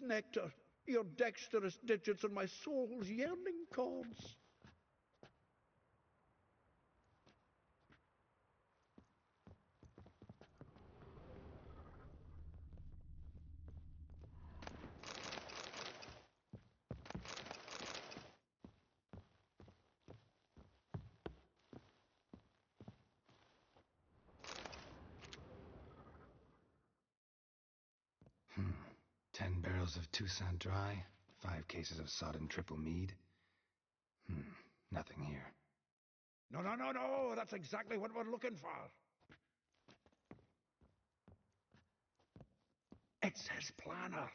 Nectar, your dexterous digits on my soul's yearning chords. 10 barrels of Toussaint Dry, 5 cases of sodden triple mead. Nothing here. No, no, no, no! That's exactly what we're looking for! It's his planner!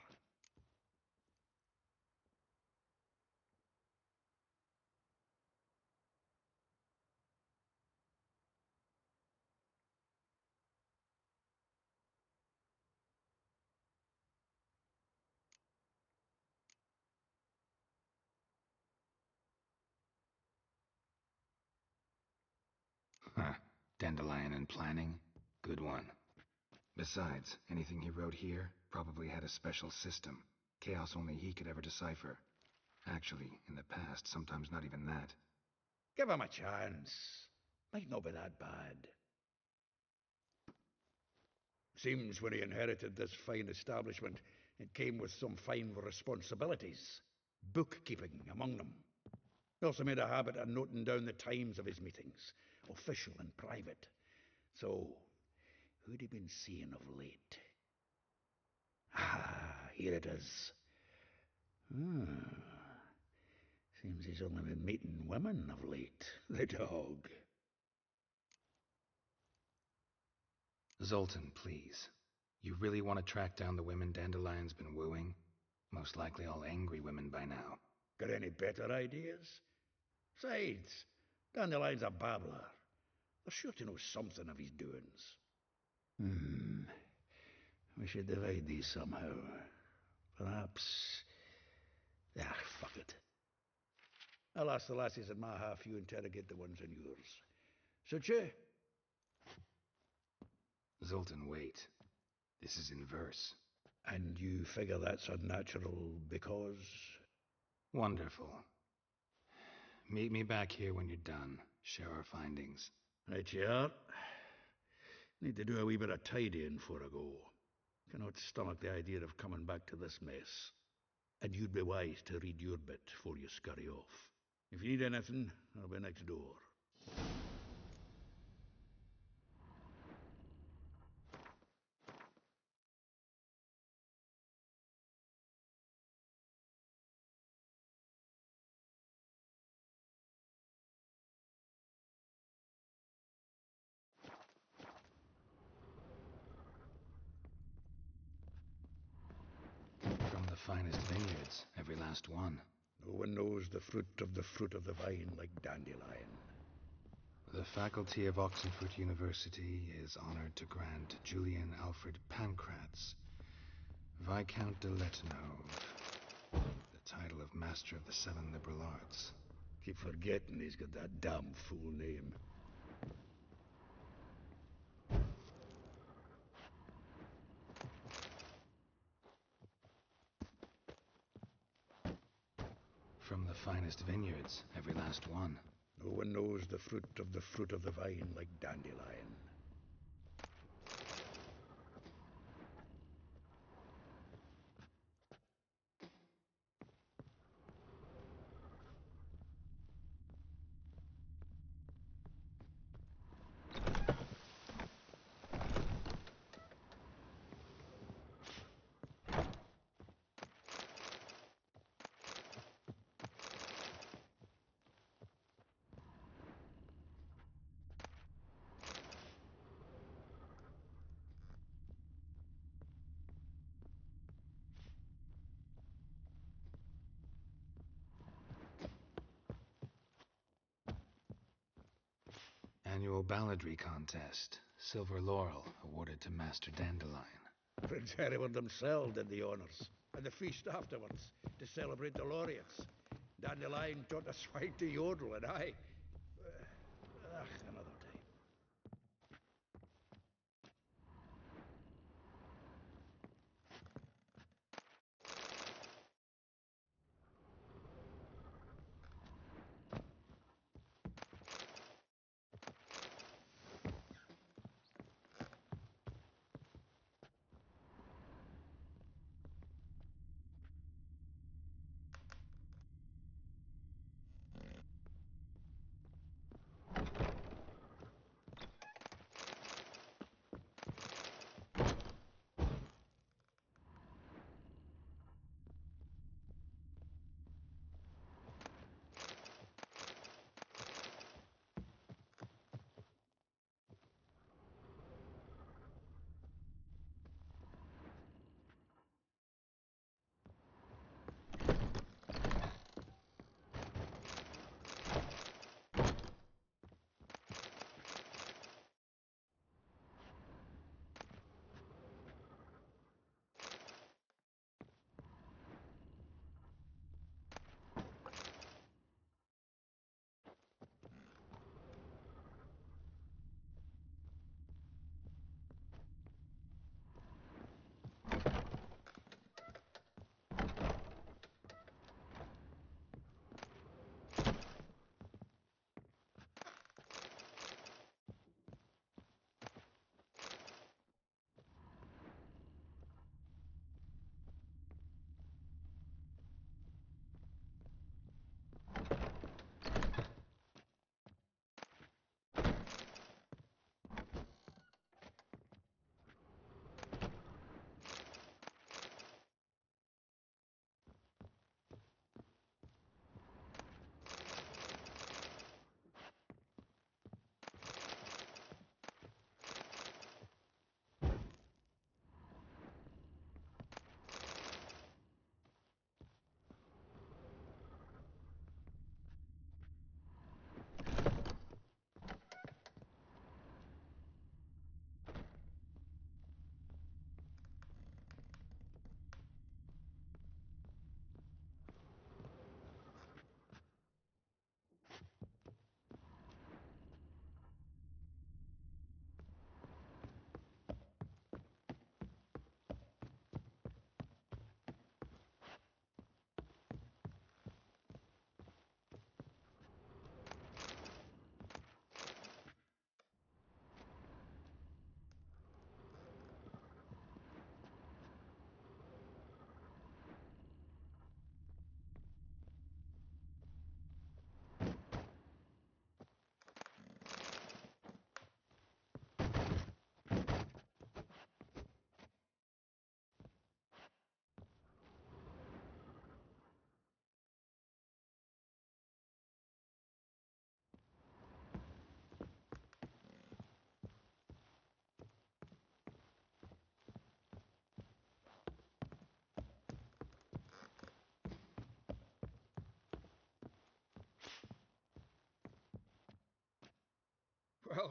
Huh. Dandelion and planning? Good one. Besides, anything he wrote here probably had a special system. Chaos only he could ever decipher. Actually, in the past, sometimes not even that. Give him a chance. Might not be that bad. Seems when he inherited this fine establishment, it came with some fine responsibilities. Bookkeeping among them. He also made a habit of noting down the times of his meetings, official and private. So, who'd he been seeing of late? Ah, here it is. Seems he's only been meeting women of late. The dog. Zoltan, please. You really want to track down the women Dandelion's been wooing? Most likely all angry women by now. Got any better ideas? Besides, Dandelion's a babbler. They're sure to know something of his doings. We should divide these somehow. Perhaps... fuck it. I'll ask the lassies in my half, you interrogate the ones in yours. Suit you? Zoltan, wait. This is in verse. And you figure that's unnatural because... Wonderful. Meet me back here when you're done. Share our findings. Right you are. Need to do a wee bit of tidying before I go. Cannot stomach the idea of coming back to this mess. And you'd be wise to read your bit before you scurry off. If you need anything, I'll be next door. From the finest vineyards, every last one. No one knows the fruit of the vine like Dandelion. The faculty of Oxenfurt University is honored to grant Julian Alfred Pancratz, Viscount de Lettenhove, the title of Master of the Seven Liberal Arts. Keep forgetting he's got that damn fool name. From the finest vineyards, every last one. No one knows the fruit of the vine like Dandelion. Annual balladry contest. Silver laurel awarded to Master Dandelion. Prince Hereward himself did the honours, and the feast afterwards, to celebrate the laureates. Dandelion taught the swine to yodel, and I... another time.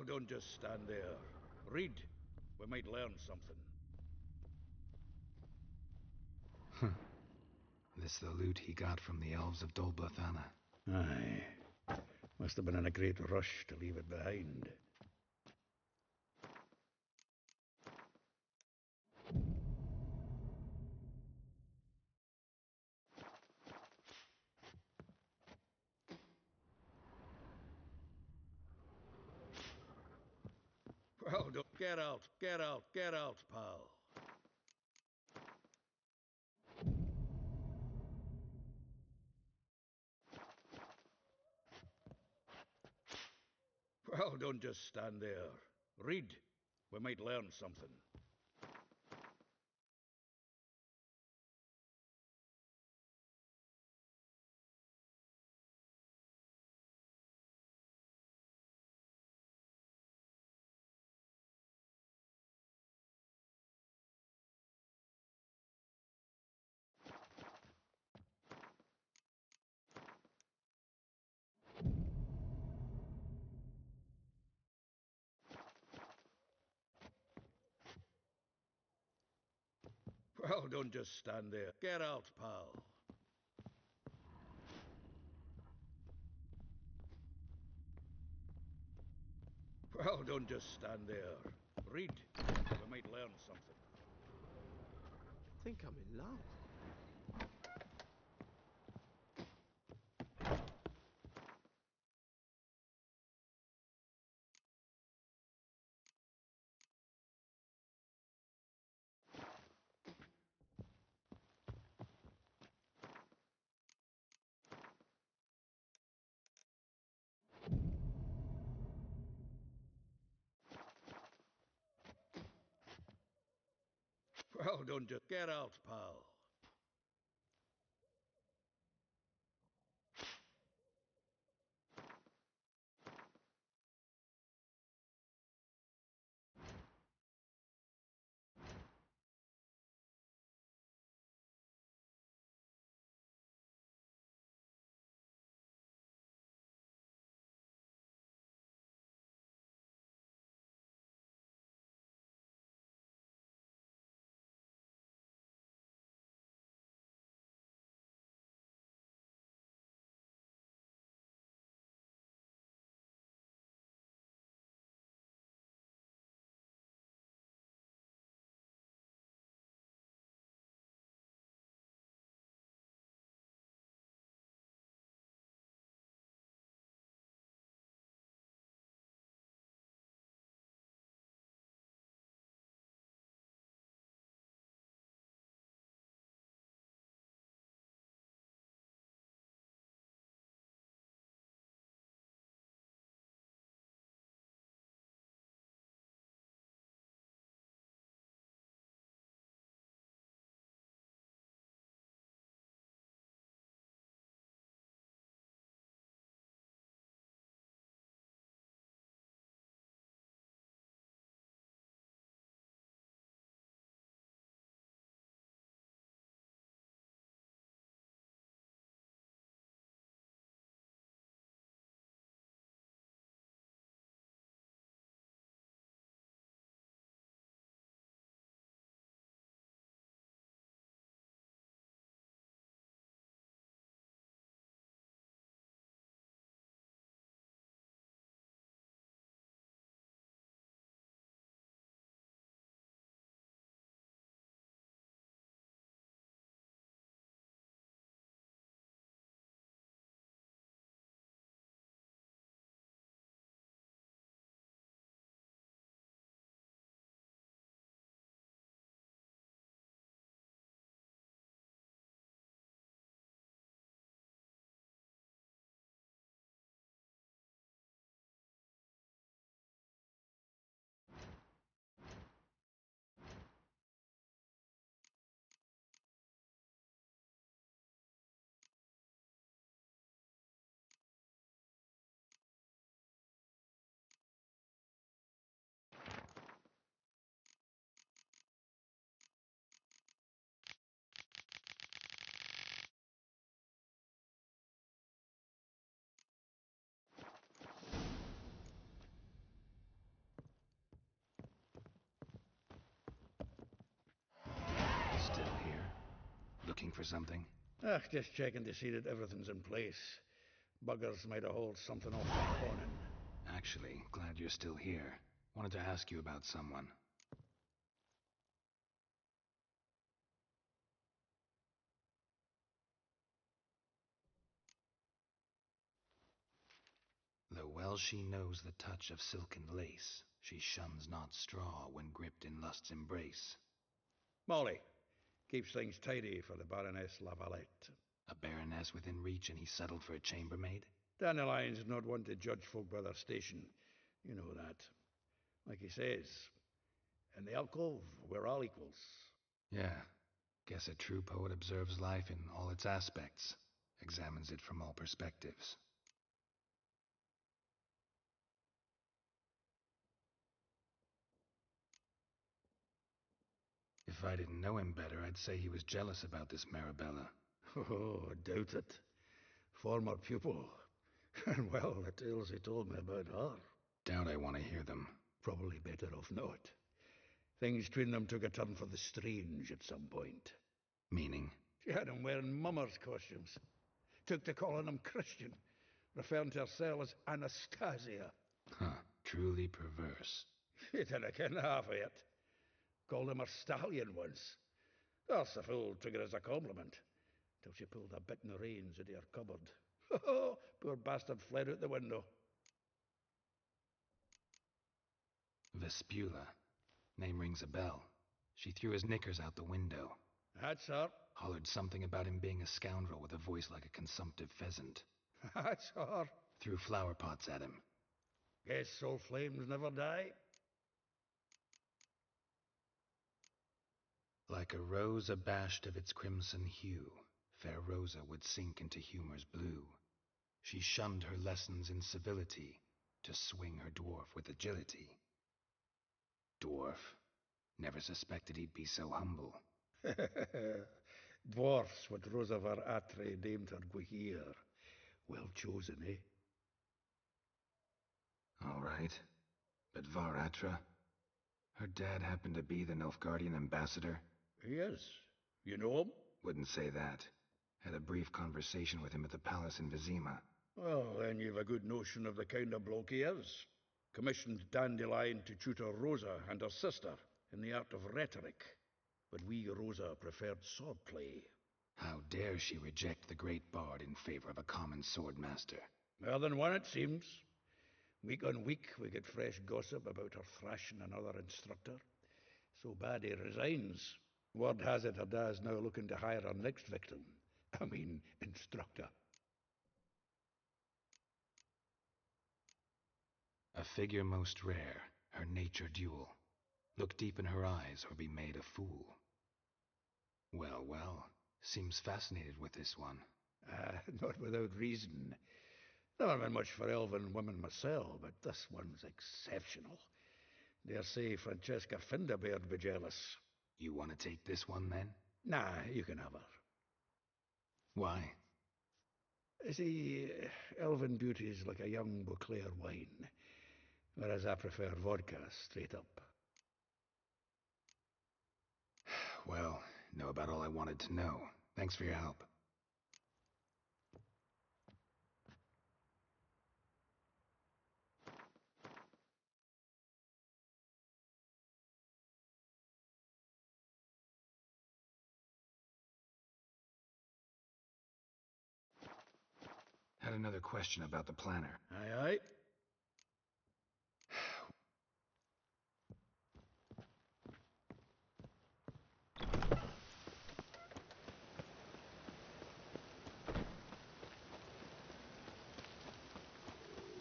Well, don't just stand there. Read. We might learn something. This the loot he got from the elves of Dol Blathanna. Aye. Must have been in a great rush to leave it behind. Well, don't... Get out, get out, get out, pal. Well, don't just stand there. Read. We might learn something. Well, don't just stand there. Get out, pal. Well, don't just stand there. Read. We might learn something. Think I'm in love. Well, don't just... Get out, pal. for something? Ah, just checking to see that everything's in place. Buggers might have hauled something off the Conan. Actually, glad you're still here. Wanted to ask you about someone. Though well she knows the touch of silken lace, she shuns not straw when gripped in lust's embrace. Molly keeps things tidy for the Baroness Lavalette. A baroness within reach, and he settled for a chambermaid? Dandelion's not one to judge folk by their station. You know that. Like he says, in the alcove, we're all equals. Yeah. Guess a true poet observes life in all its aspects, examines it from all perspectives. If I didn't know him better, I'd say he was jealous about this Marabella. Oh, I doubt it. Former pupil. And well, the tales he told me about her. Doubt I want to hear them. Probably better off not. Things between them took a turn for the strange at some point. Meaning? She had him wearing mummers' costumes. Took to calling him Christian, referring to herself as Anastasia. Huh. Truly perverse. She didn't ken half of it. Called him a stallion once. Thus the fool took it as a compliment, till she pulled a bit in the reins into her cupboard. Oh, poor bastard fled out the window. Vespula. Name rings a bell. She threw his knickers out the window. That's her. Hollered something about him being a scoundrel with a voice like a consumptive pheasant. That's her. Threw flower pots at him. Guess soul flames never die. Like a rose abashed of its crimson hue, fair Rosa would sink into humor's blue. She shunned her lessons in civility, to swing her dwarf with agility. Dwarf. Never suspected he'd be so humble. Dwarfs, what Rosavar Atre named her Guihir. Well chosen, eh? All right. But Varatra? Her dad happened to be the Nilfgaardian ambassador? Yes. You know him? Wouldn't say that. Had a brief conversation with him at the palace in Vizima. Well, then you've a good notion of the kind of bloke he is. Commissioned Dandelion to tutor Rosa and her sister in the art of rhetoric. But we, Rosa, preferred swordplay. How dare she reject the great bard in favor of a common swordmaster? More than one, it seems. Week on week, we get fresh gossip about her thrashing another instructor. So bad he resigns. Word has it her dad's now looking to hire her next victim. I mean, instructor. A figure most rare, her nature dual. Look deep in her eyes or be made a fool. Well, well, seems fascinated with this one. Not without reason. Never been much for elven women myself, but this one's exceptional. Dare say Francesca Finderbeard be jealous. You want to take this one, then? Nah, you can have her. Why? See, elven beauty's like a young Beauclair wine, whereas I prefer vodka straight up. Well, know about all I wanted to know. Thanks for your help. Had another question about the planner. Aye, aye.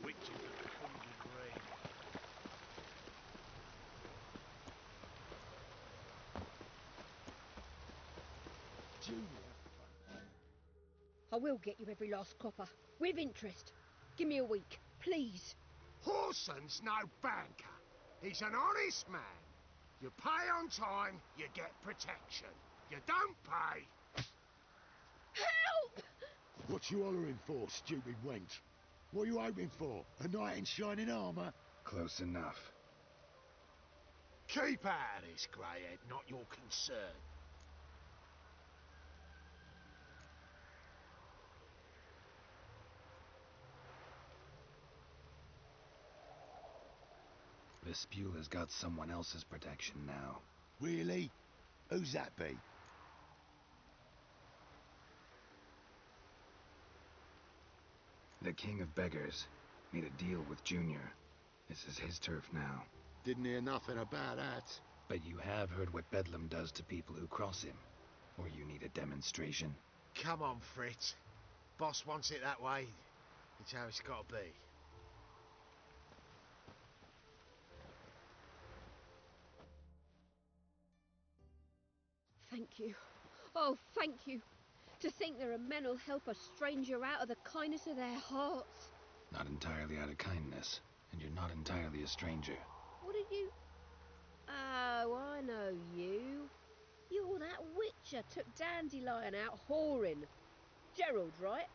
Witches of the Hundred Rain. I will get you every last copper, with interest. Give me a week, please. Horson's no banker. He's an honest man. You pay on time, you get protection. You don't pay... Help! What you hollering for, stupid wench? What are you hoping for? A knight in shining armour? Close enough. Keep out of this, Greyhead, not your concern. Vespula's got someone else's protection now. Really? Who's that be? The King of Beggars made a deal with Junior. This is his turf now. Didn't hear nothing about that. But you have heard what Bedlam does to people who cross him. Or you need a demonstration? Come on, Fritz. Boss wants it that way. It's how it's got to be. Thank you. Oh, thank you. To think there are men who'll help a stranger out of the kindness of their hearts. Not entirely out of kindness, and you're not entirely a stranger. What did you... Oh, I know you. You're that witcher took Dandelion out whoring. Gerald, right?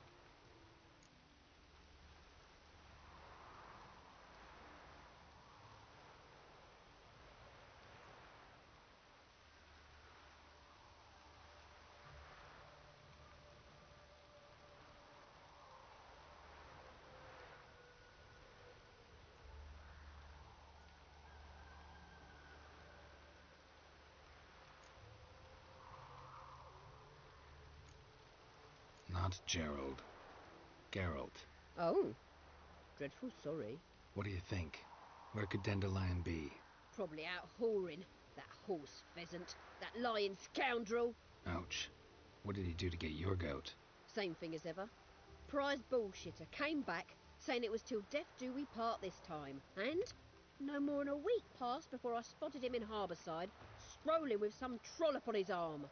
Not Gerald. Geralt. Oh, dreadful sorry. What do you think? Where could Dandelion be? Probably out whoring. That horse pheasant. That lying scoundrel. Ouch. What did he do to get your goat? Same thing as ever. Prize bullshitter came back saying it was till death do we part this time. And no more than a week passed before I spotted him in Harbourside, strolling with some trollop on his arm.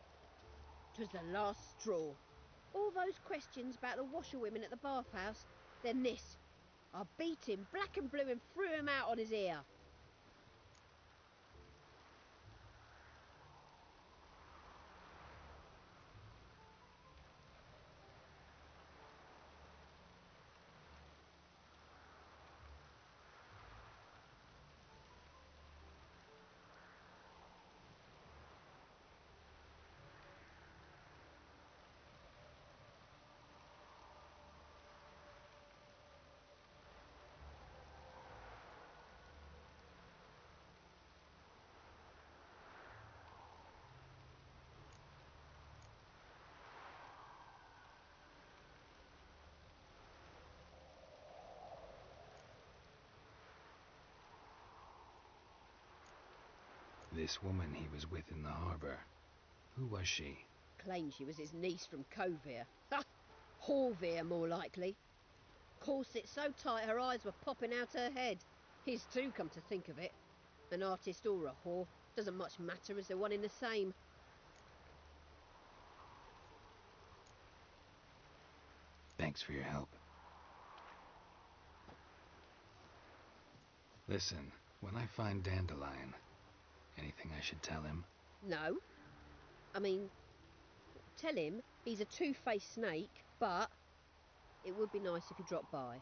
'Twas the last straw. All those questions about the washerwomen at the bathhouse, then this. I beat him black and blue and threw him out on his ear. This woman he was with in the harbor. Who was she? Claimed she was his niece from Kovir. Ha! Horvir, more likely. Corset so tight her eyes were popping out her head. His too, come to think of it. An artist or a whore. Doesn't much matter as they're one in the same. Thanks for your help. Listen, when I find Dandelion, anything I should tell him? No. I mean, tell him he's a two-faced snake, but it would be nice if he dropped by.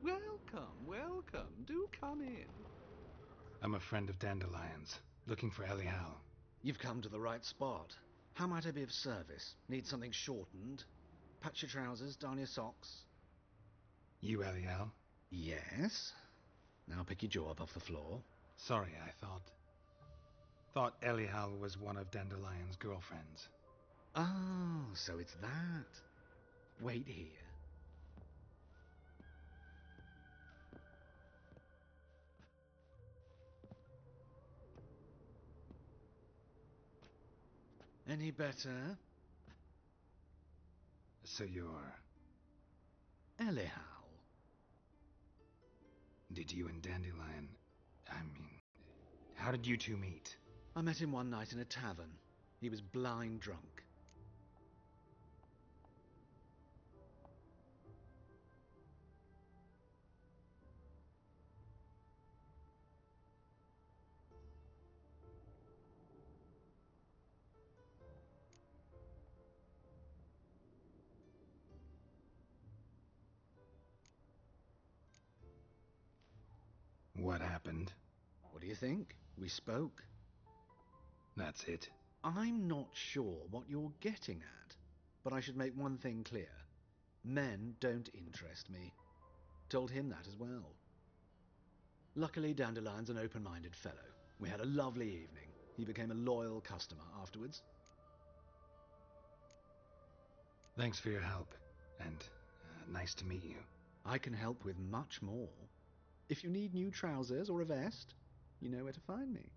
Welcome, welcome. Do come in. I'm a friend of Dandelion's, looking for Elial. You've come to the right spot. How might I be of service? Need something shortened? Patch your trousers, darn your socks? You Elial? Yes. Now pick your jaw up off the floor. Sorry, I thought Elial was one of Dandelion's girlfriends. Oh, so it's that. Wait here. Any better? So you're... Elial. Did you and Dandelion... how did you two meet? I met him one night in a tavern. He was blind drunk. you think? We spoke. That's it. I'm not sure what you're getting at, but I should make one thing clear. Men don't interest me. Told him that as well. Luckily, Dandelion's an open-minded fellow. We had a lovely evening. He became a loyal customer afterwards. Thanks for your help, and nice to meet you. I can help with much more. If you need new trousers or a vest, you know where to find me.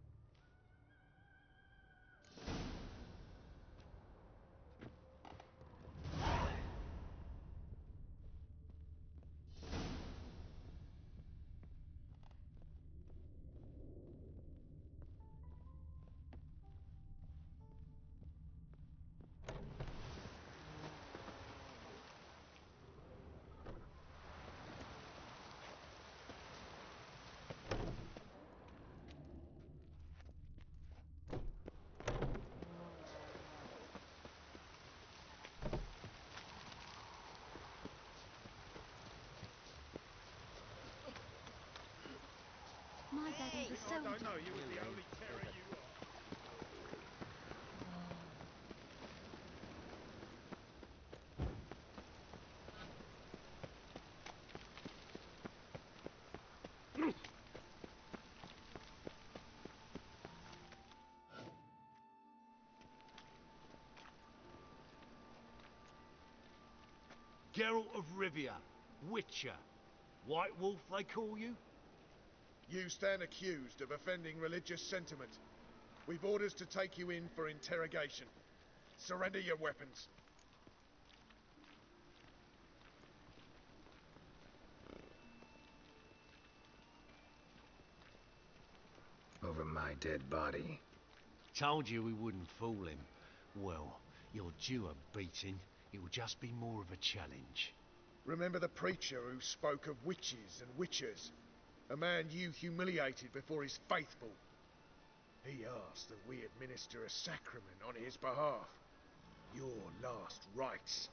My daddy's a soldier. I know, you were the only terror you are. Geralt of Rivia, Witcher. White Wolf, they call you? You stand accused of offending religious sentiment. We've orders to take you in for interrogation. Surrender your weapons. Over my dead body. Told you we wouldn't fool him. Well, you're due a beating. It will just be more of a challenge. Remember the preacher who spoke of witches and witchers? A man you humiliated before his faithful. He asked that we administer a sacrament on his behalf. Your last rites.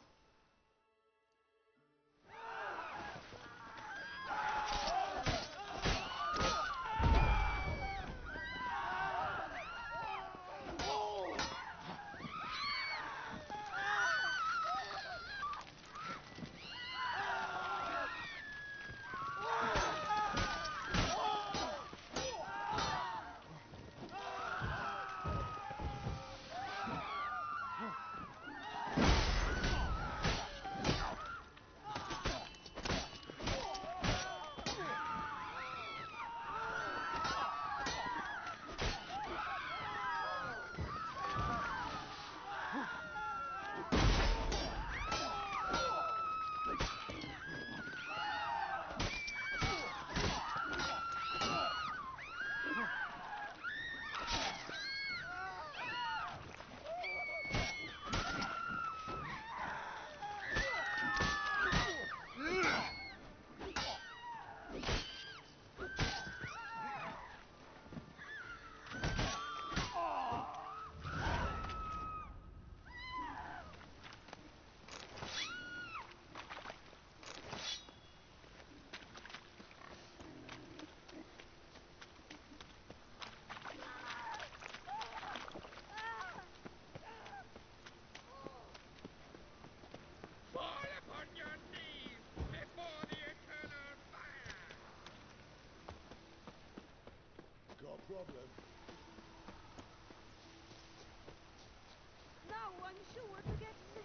Problem. No, I'm sure to get sick.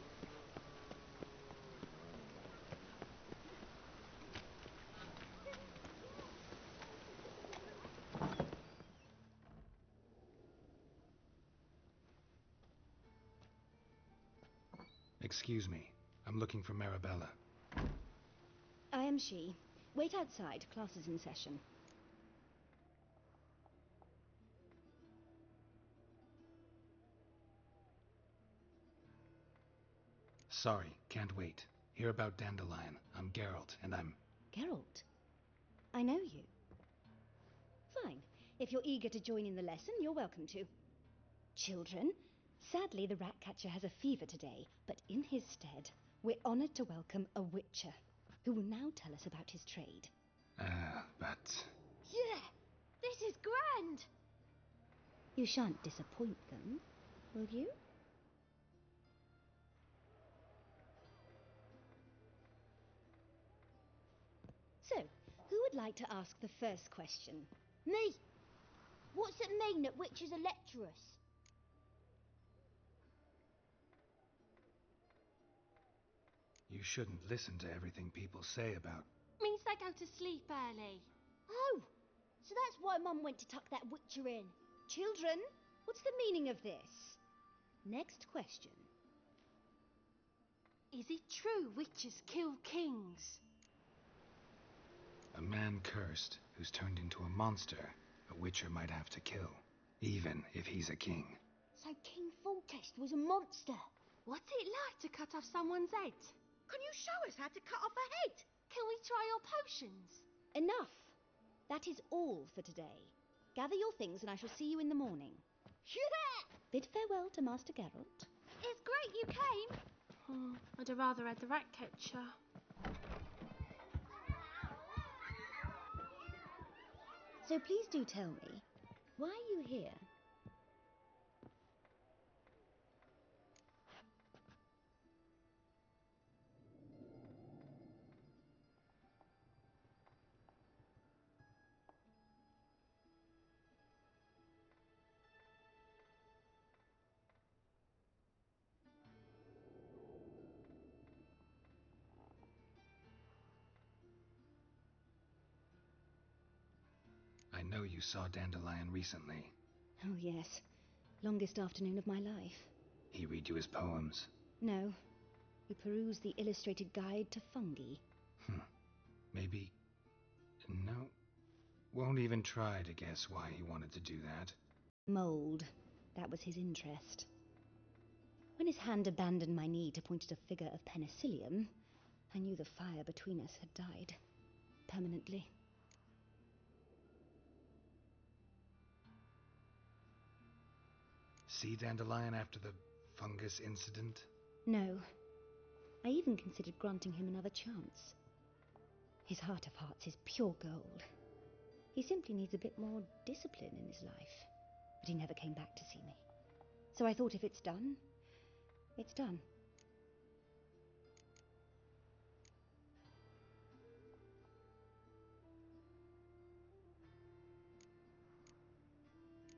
Excuse me. I'm looking for Marabella. I am she. Wait outside. Class is in session. Sorry, can't wait. Hear about Dandelion. I'm Geralt, and I'm... Geralt? I know you. Fine. If you're eager to join in the lesson, you're welcome to. Children, sadly the Ratcatcher has a fever today, but in his stead, we're honoured to welcome a Witcher, who will now tell us about his trade. but... Yeah! This is grand! You shan't disappoint them, will you? So, who would like to ask the first question? Me! What's it mean that witches are lecturers? You shouldn't listen to everything people say about... Means they go to sleep early. Oh! So that's why Mum went to tuck that witcher in. Children, what's the meaning of this? Next question. Is it true witches kill kings? A man cursed who's turned into a monster a witcher might have to kill, even if he's a king. So King Foltest was a monster. What's it like to cut off someone's head? Can you show us how to cut off a head? Can we try your potions? Enough. That is all for today. Gather your things and I shall see you in the morning. Yeah! Bid farewell to Master Geralt. It's great you came. Oh, I'd have rather had the rat catcher. So please do tell me, why are you here? I know you saw Dandelion recently. Oh yes, longest afternoon of my life. He read you his poems? No, he perused the illustrated guide to fungi. Maybe... No. Won't even try to guess why he wanted to do that. Mold. That was his interest. When his hand abandoned my knee to point at a figure of penicillium, I knew the fire between us had died. Permanently. See Dandelion after the fungus incident? No. I even considered granting him another chance. His heart of hearts is pure gold. He simply needs a bit more discipline in his life. But he never came back to see me. So I thought if it's done, it's done.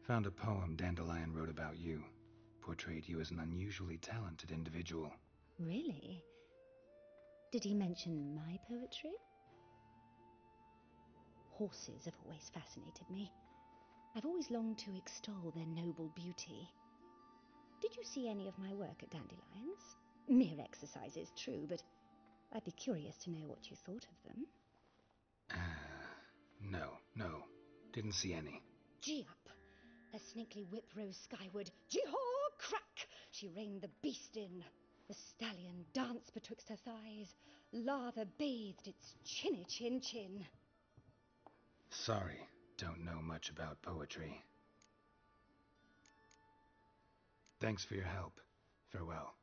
Found a poem Dandelion wrote about you. Portrayed you as an unusually talented individual. Really? Did he mention my poetry? Horses have always fascinated me. I've always longed to extol their noble beauty. Did you see any of my work at Dandelions? Mere exercises, true, but I'd be curious to know what you thought of them. No. Didn't see any. Gee up! The snakelly whip rose skyward. Gee-haw! Crack! She reined the beast in. The stallion danced betwixt her thighs. Lather bathed its chinny chin. Sorry, don't know much about poetry. Thanks for your help. Farewell.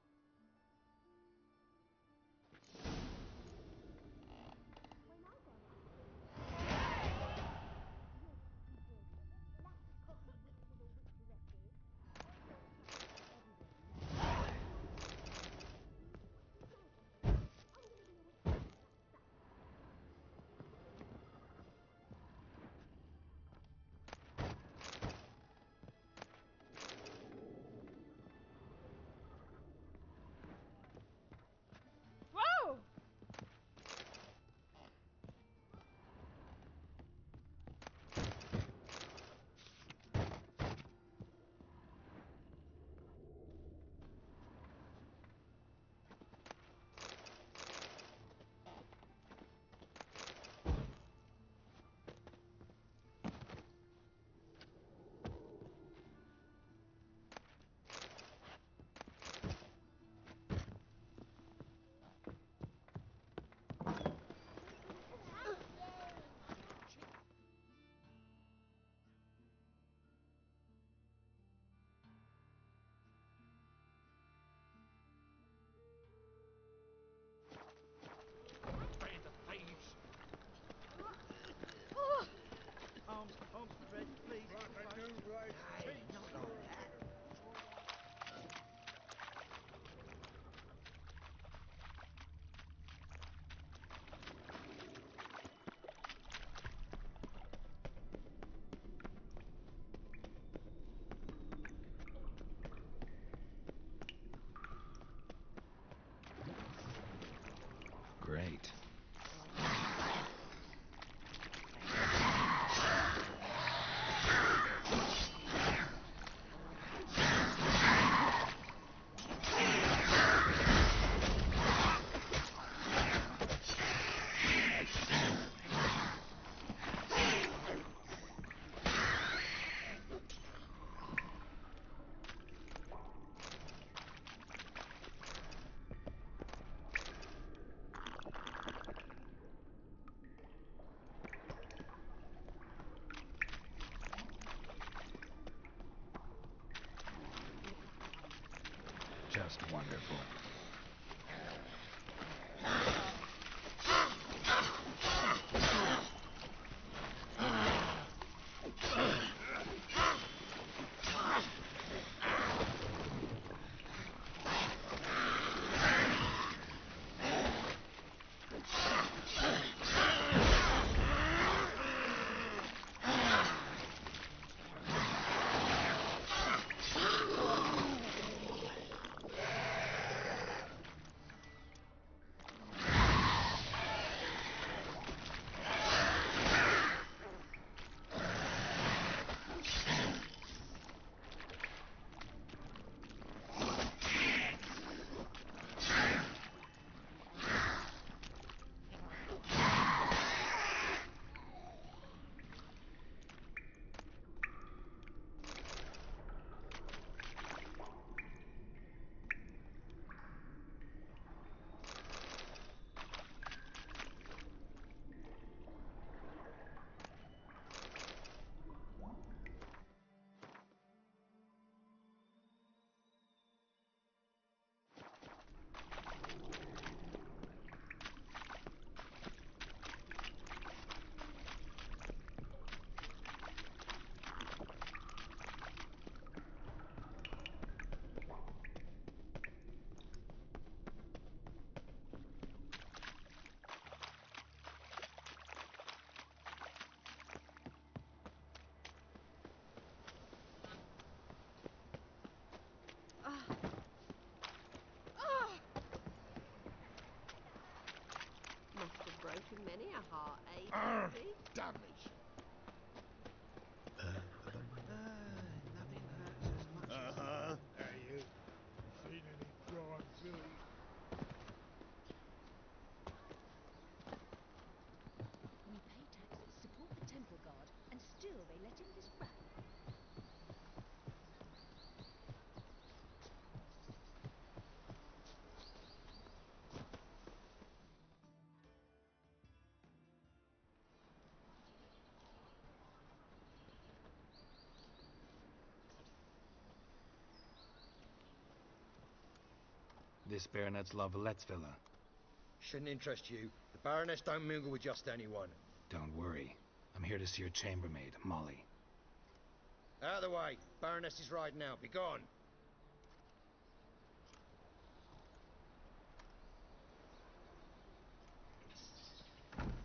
your heart ache, Eddie? Damage. Nothing hurts as much as... Hey, you. Seen any crime, Philly? We pay taxes, support the Temple Guard, and still they let in this rat. This Baronet's Lavalettes villa. Shouldn't interest you. The Baroness don't mingle with just anyone. Don't worry. I'm here to see your chambermaid, Molly. Out of the way. Baroness is riding out. Be gone.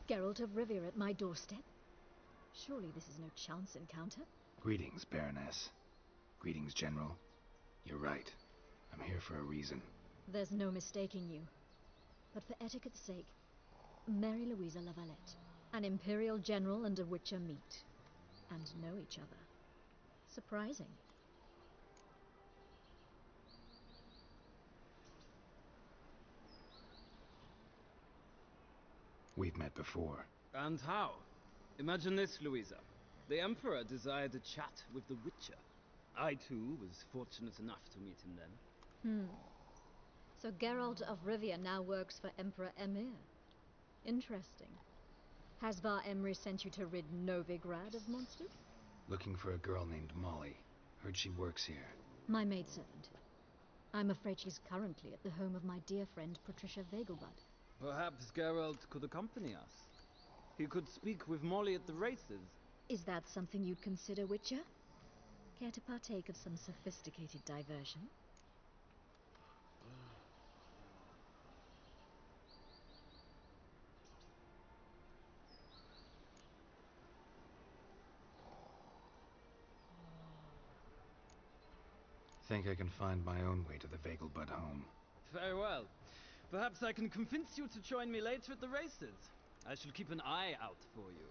Geralt of Rivia at my doorstep? Surely this is no chance encounter. Greetings, Baroness. Greetings, General. You're right. I'm here for a reason. There's no mistaking you. But for etiquette's sake, Mary Louisa Lavalette. An Imperial General and a Witcher meet. And know each other. Surprising. We've met before. And how? Imagine this, Louisa. The Emperor desired a chat with the Witcher. I, too, was fortunate enough to meet him then. So Geralt of Rivia now works for Emperor Emir. Interesting. Has Var Emry sent you to rid Novigrad of monsters? Looking for a girl named Molly. Heard she works here. My maidservant. I'm afraid she's currently at the home of my dear friend Patricia Vegelbud. Perhaps Geralt could accompany us. He could speak with Molly at the races. Is that something you'd consider, Witcher? Care to partake of some sophisticated diversion? Think I can find my own way to the Vegelbud home. Very well. Perhaps I can convince you to join me later at the races. I shall keep an eye out for you.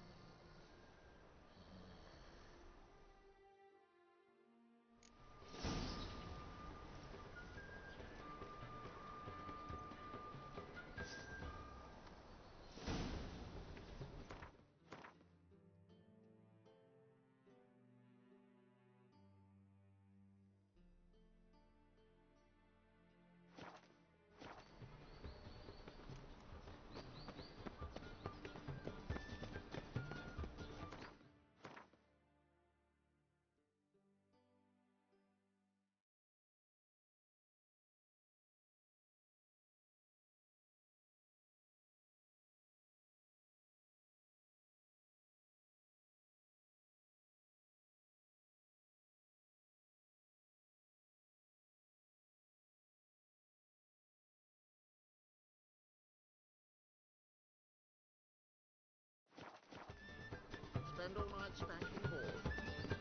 Spend all night spanking board.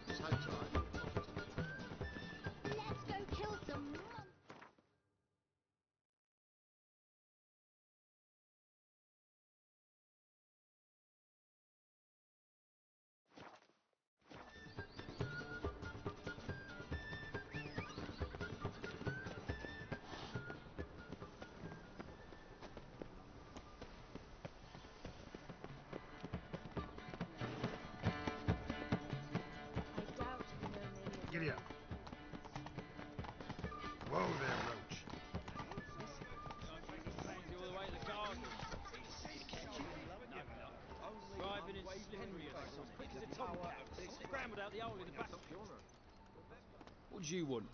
So tired. Let's go kill some monsters. Giddy up. Whoa there, Roach. Driving in Henry as quick as a tomcat. Scrambled out the hole in the back. What do you want?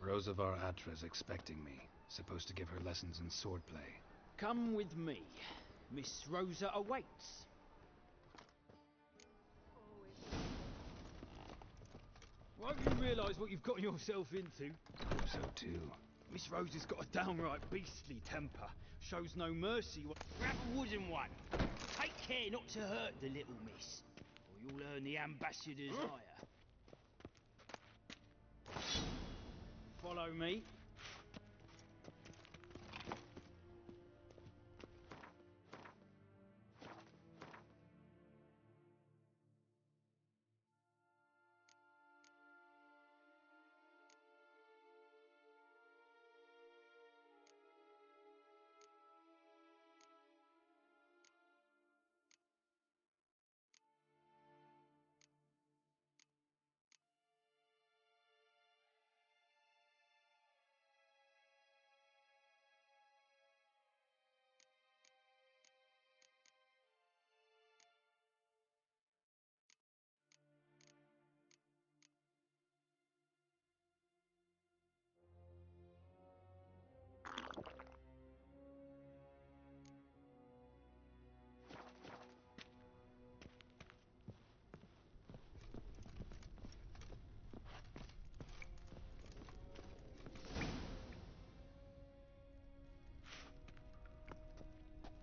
Rosavar Atra's expecting me. Supposed to give her lessons in swordplay. Come with me. Miss Rosa awaits. Won't you realise what you've got yourself into? Hope so too. Miss Rose has got a downright beastly temper. Shows no mercy. Grab a wooden one. Take care not to hurt the little miss, or you'll earn the ambassador's ire. Follow me.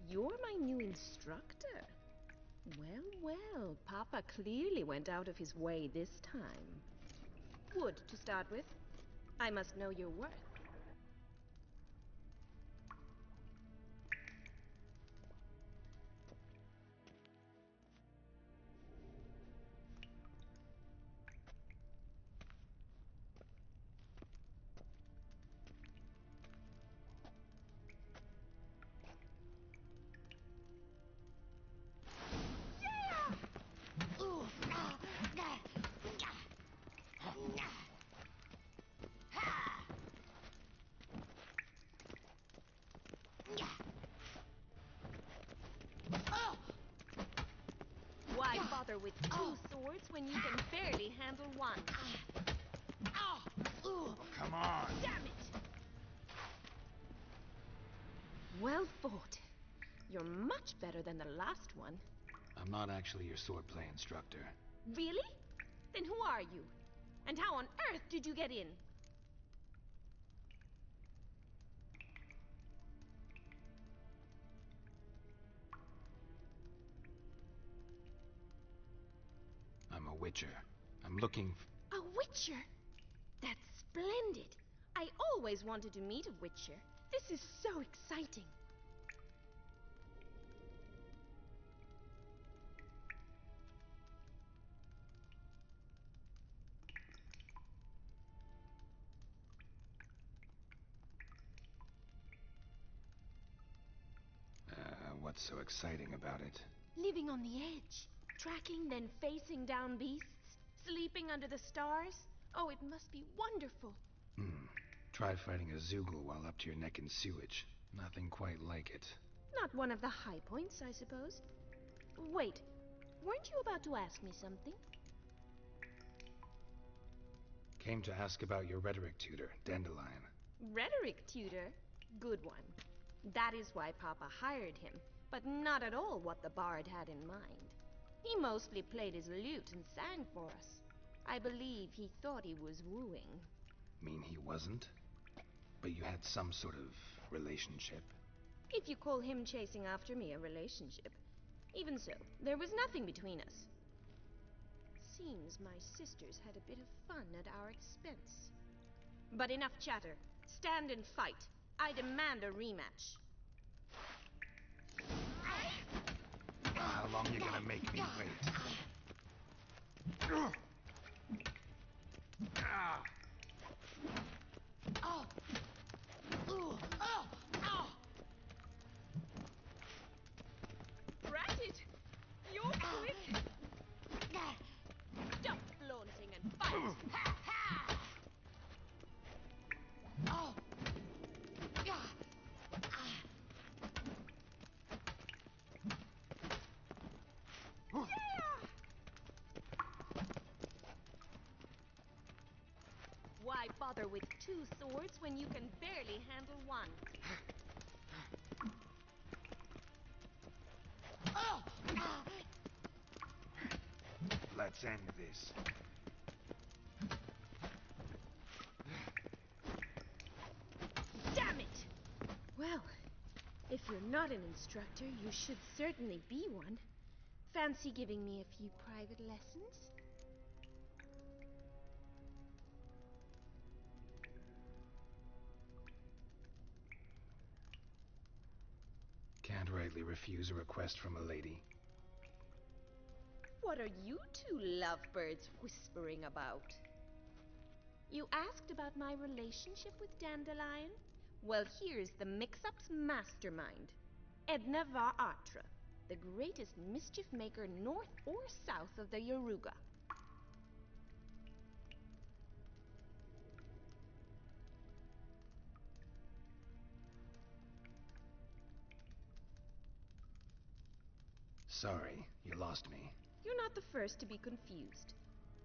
You're my new instructor. Well, Papa clearly went out of his way this time. Wood, to start with. I must know your worth. Why bother with two swords when you can barely handle one? Come on! Damn it! Well fought. You're much better than the last one. I'm not actually your swordplay instructor. Really? Then who are you? And how on earth did you get in? I'm a witcher. I'm looking A witcher? That's splendid. I always wanted to meet a witcher. This is so exciting. What's so exciting about it? Living on the edge. Tracking, then facing down beasts. Sleeping under the stars. Oh, it must be wonderful. Try fighting a Zoogle while up to your neck in sewage. Nothing quite like it. Not one of the high points, I suppose. Wait, weren't you about to ask me something? Came to ask about your rhetoric tutor, Dandelion. Rhetoric tutor? Good one. That is why Papa hired him, but not at all what the bard had in mind. He mostly played his lute and sang for us. I believe he thought he was wooing. Mean he wasn't? But you had some sort of relationship? If you call him chasing after me a relationship. Even so, there was nothing between us. Seems my sisters had a bit of fun at our expense. But enough chatter. Stand and fight. I demand a rematch. How long you gonna make me wait? Drat it! You're quick! Stop flaunting and fight! Why bother with two swords when you can barely handle one? Let's end this. If you're not an instructor, you should certainly be one. Fancy giving me a few private lessons? Can't rightly refuse a request from a lady. What are you two lovebirds whispering about? You asked about my relationship with Dandelion? Well, here's the mix-up's mastermind. Edna Va Atra, the greatest mischief maker north or south of the Yaruga. Sorry, you lost me. You're not the first to be confused.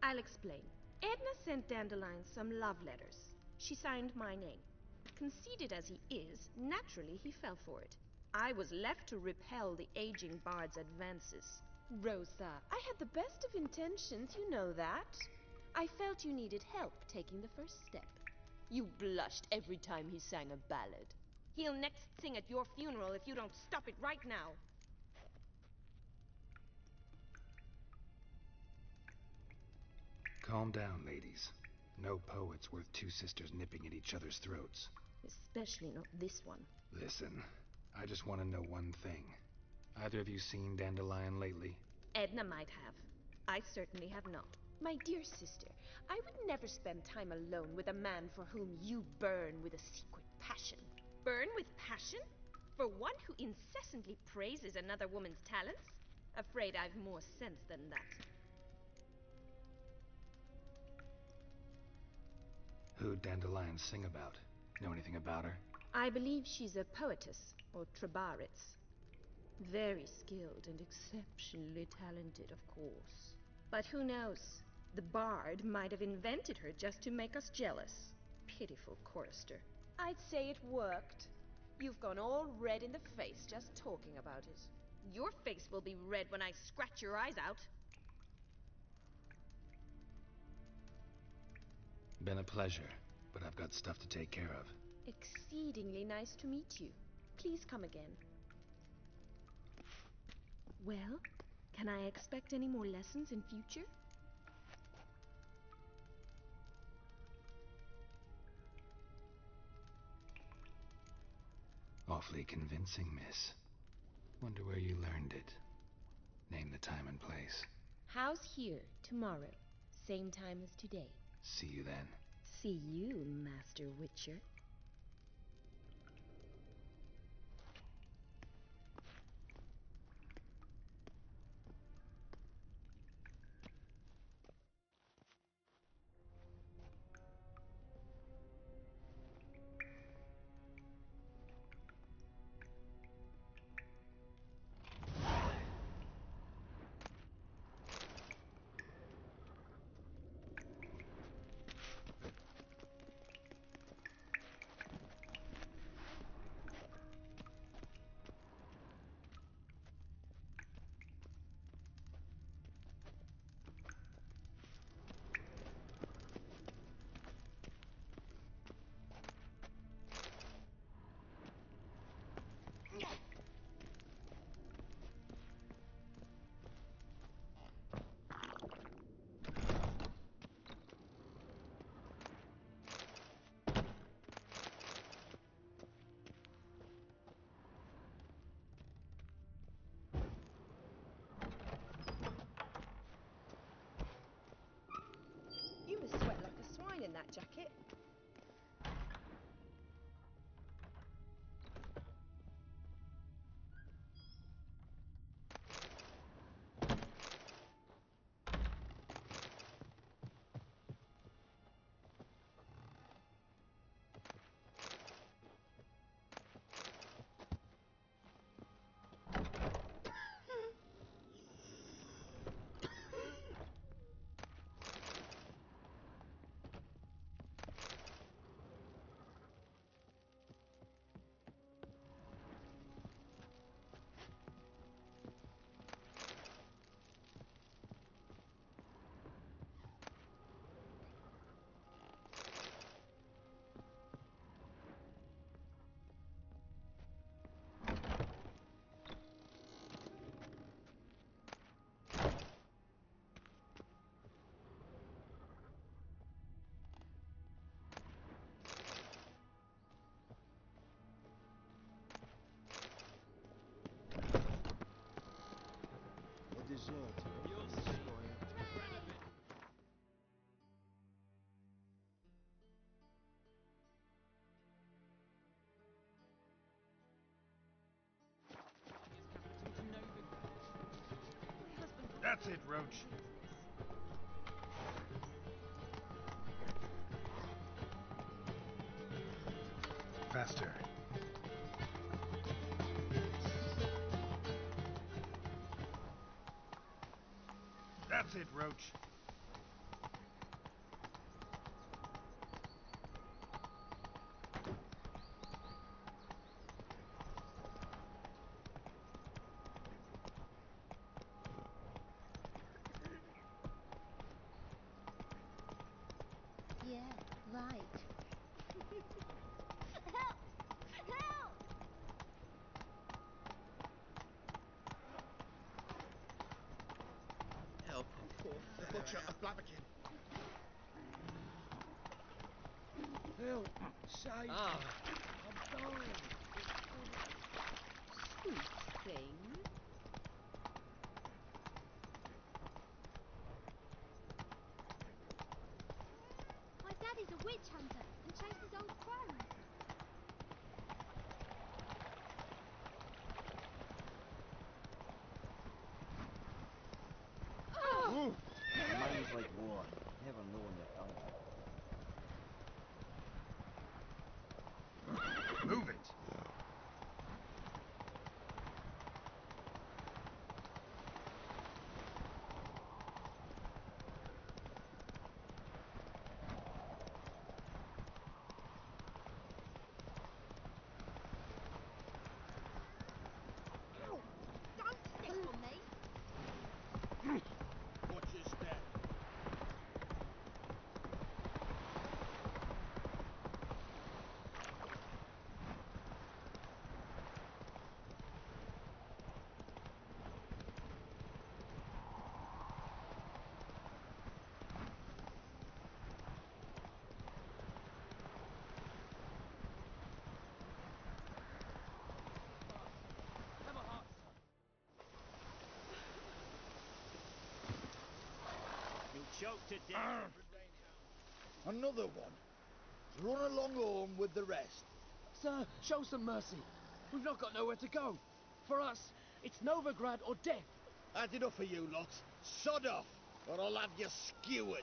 I'll explain. Edna sent Dandelion some love letters. She signed my name. Conceited as he is, naturally he fell for it. I was left to repel the aging bard's advances. Rosa, I had the best of intentions, you know that. I felt you needed help taking the first step. You blushed every time he sang a ballad. He'll next sing at your funeral if you don't stop it right now. Calm down, ladies. No poet's worth two sisters nipping at each other's throats. Especially not this one. Listen, I just want to know one thing. Either of you seen Dandelion lately? Edna might have. I certainly have not. My dear sister, I would never spend time alone with a man for whom you burn with a secret passion. Burn with passion? For one who incessantly praises another woman's talents? Afraid I've more sense than that. Who'd Dandelion sing about? Know anything about her? I believe she's a poetess, or Trebaritz. Very skilled and exceptionally talented, of course. But who knows? The bard might have invented her just to make us jealous. Pitiful chorister. I'd say it worked. You've gone all red in the face just talking about it. Your face will be red when I scratch your eyes out. Been a pleasure, but I've got stuff to take care of. Exceedingly nice to meet you. Please come again. Well, can I expect any more lessons in future? Awfully convincing, miss. Wonder where you learned it. Name the time and place. House here, tomorrow. Same time as today. See you then. See you, Master Witcher. That's it, Roach. Faster. That's it, Roach. Yeah, right. Help! Help! Help, poor The fella. butcher of Blaviken. Help! Save Ah. me. I'm dying. Sweet thing. My daddy's a witch hunter and chased his old crones. The money's like war. Never know when they're coming. Move it. Ow! Don't step on me! Watch your step. You'll choke to death. Another one. Run along home with the rest. Sir, show some mercy. We've not got nowhere to go. For us, it's Novigrad or death. That's enough for you lot. Sod off, or I'll have you skewered.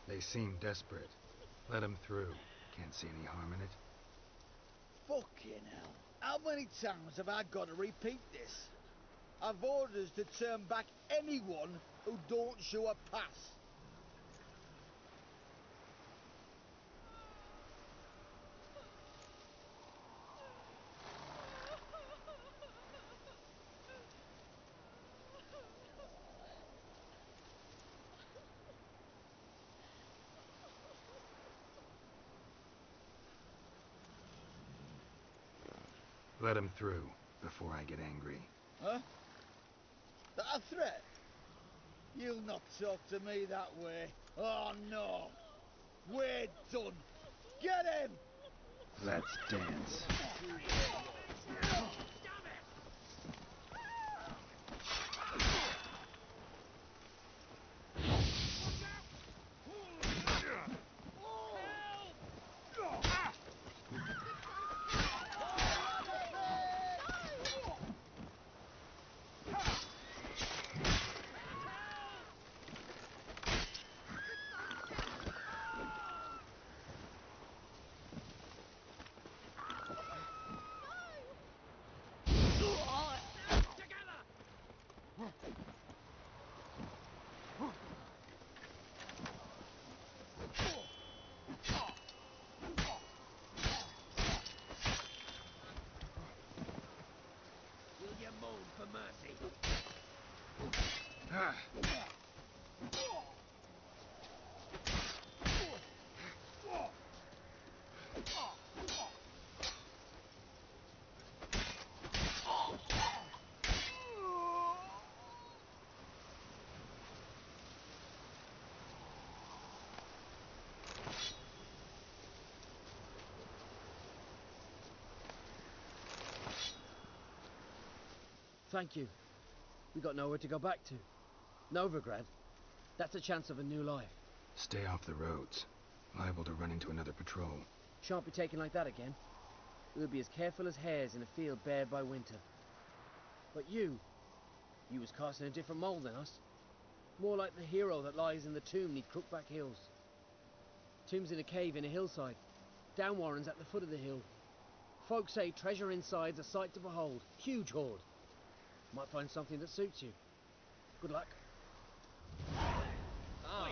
They seem desperate. Let them through. Can't see any harm in it. Fucking hell. How many times have I got to repeat this? I've orders to turn back anyone who don't show a pass. Let them through before I get angry. Huh? That a threat? You'll not talk to me that way. Oh no. We're done. Get him! Let's dance. Will you moan for mercy? Ah. Thank you. We got nowhere to go back to. Novigrad. That's a chance of a new life. Stay off the roads. Liable to run into another patrol. Shan't be taken like that again. We'll be as careful as hares in a field bared by winter. But you was cast in a different mould than us. More like the hero that lies in the tomb neath Crookback Hills. Tomb's in a cave in a hillside. Downwarren's at the foot of the hill. Folk say treasure inside's a sight to behold. Huge hoard. Might find something that suits you. Good luck. Ah.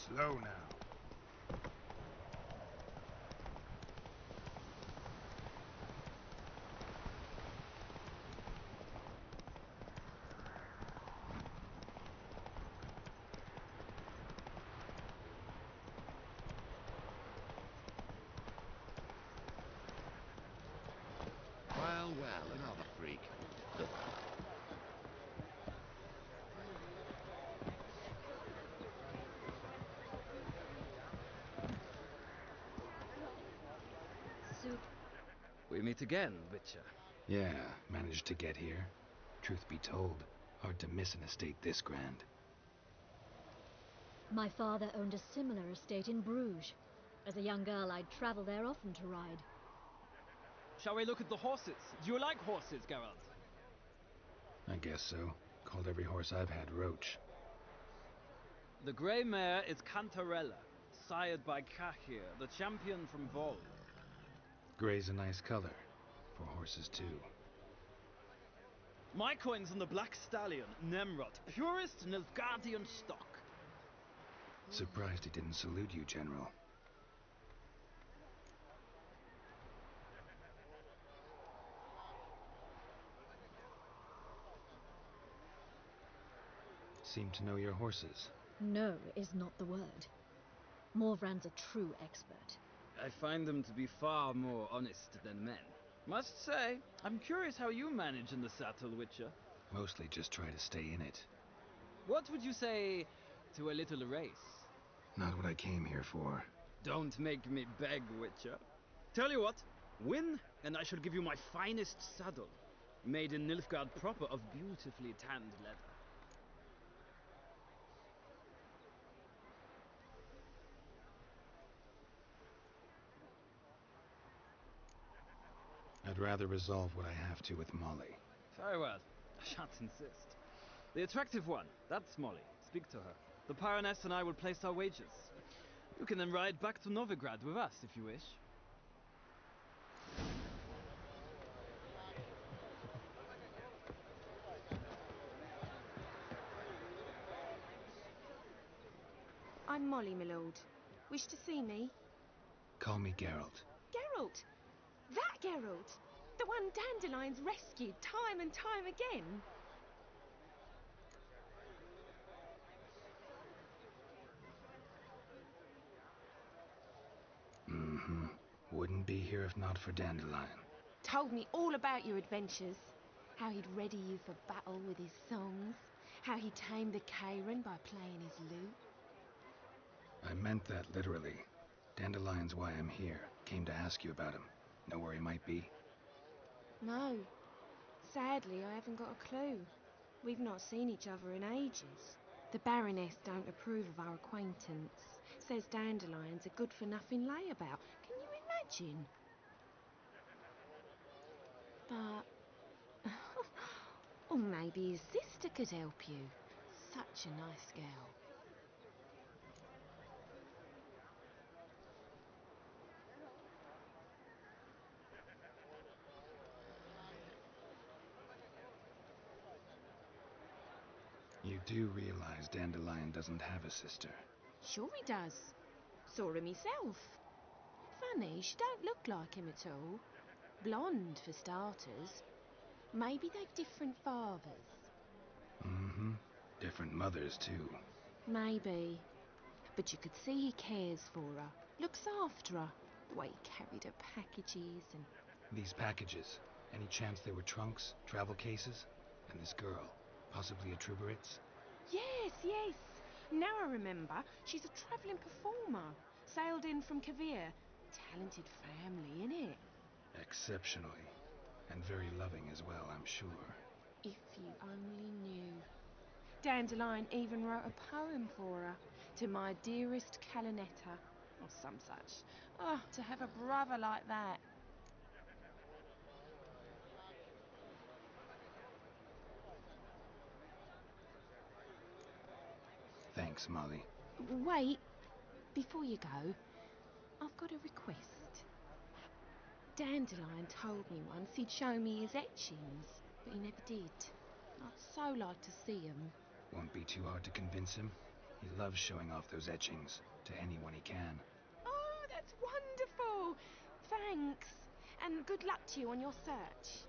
Slow now. Well, another freak. We meet again, Witcher. Yeah, managed to get here. Truth be told, hard to miss an estate this grand. My father owned a similar estate in Bruges. As a young girl, I'd travel there often to ride. Shall we look at the horses? Do you like horses, Geralt? I guess so. Called every horse I've had Roach. The grey mare is Cantarella, sired by Cahir, the champion from Vol. Grey's a nice color. For horses, too. My coin's on the black stallion, Nemrod, purest Nilfgaardian stock. Surprised he didn't salute you, General. Seem to know your horses. No is not the word. Morvran's a true expert. I find them to be far more honest than men. Must say, I'm curious how you manage in the saddle, Witcher. Mostly just try to stay in it. What would you say to a little race? Not what I came here for. Don't make me beg, Witcher. Tell you what, win, and I shall give you my finest saddle. Made in Nilfgaard proper of beautifully tanned leather. I'd rather resolve what I have to with Molly. Very well. I shan't insist. The attractive one, that's Molly. Speak to her. The Baroness and I will place our wages. You can then ride back to Novigrad with us, if you wish. I'm Molly, my lord. Wish to see me? Call me Geralt. Geralt! That Geralt! The one Dandelion's rescued time and time again! Mm-hmm. Wouldn't be here if not for Dandelion. Told me all about your adventures. How he'd ready you for battle with his songs. How he tamed the Kayran by playing his lute. I meant that literally. Dandelion's why I'm here. Came to ask you about him. Know where he might be? No. Sadly, I haven't got a clue. We've not seen each other in ages. The Baroness don't approve of our acquaintance. Says Dandelion's a good-for-nothing layabout. Can you imagine? But... or maybe his sister could help you. Such a nice girl. do realize Dandelion doesn't have a sister. Sure he does. Saw him myself. Funny, she don't look like him at all. Blonde, for starters. Maybe they've different fathers. Mm-hmm. Different mothers, too. Maybe. But you could see he cares for her. Looks after her. The way he carried her packages and... These packages, any chance they were trunks, travel cases? And this girl, possibly a Truberitz? Yes, yes. Now I remember. She's a travelling performer. Sailed in from Kavir. Talented family, innit? Exceptionally. And very loving as well, I'm sure. If you only knew. Dandelion even wrote a poem for her. To my dearest Calinetta. Or some such. Oh, to have a brother like that. Thanks, Molly. Wait. Before you go, I've got a request. Dandelion told me once he'd show me his etchings, but he never did. I'd so like to see them. Won't be too hard to convince him. He loves showing off those etchings to anyone he can. Oh, that's wonderful! Thanks. And good luck to you on your search.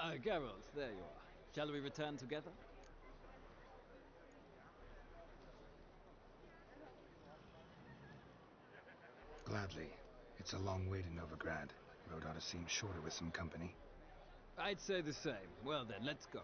Ah, Geralt, there you are. Shall we return together? Gladly. It's a long way to Novigrad. Road ought to seem shorter with some company. I'd say the same. Well then, let's go.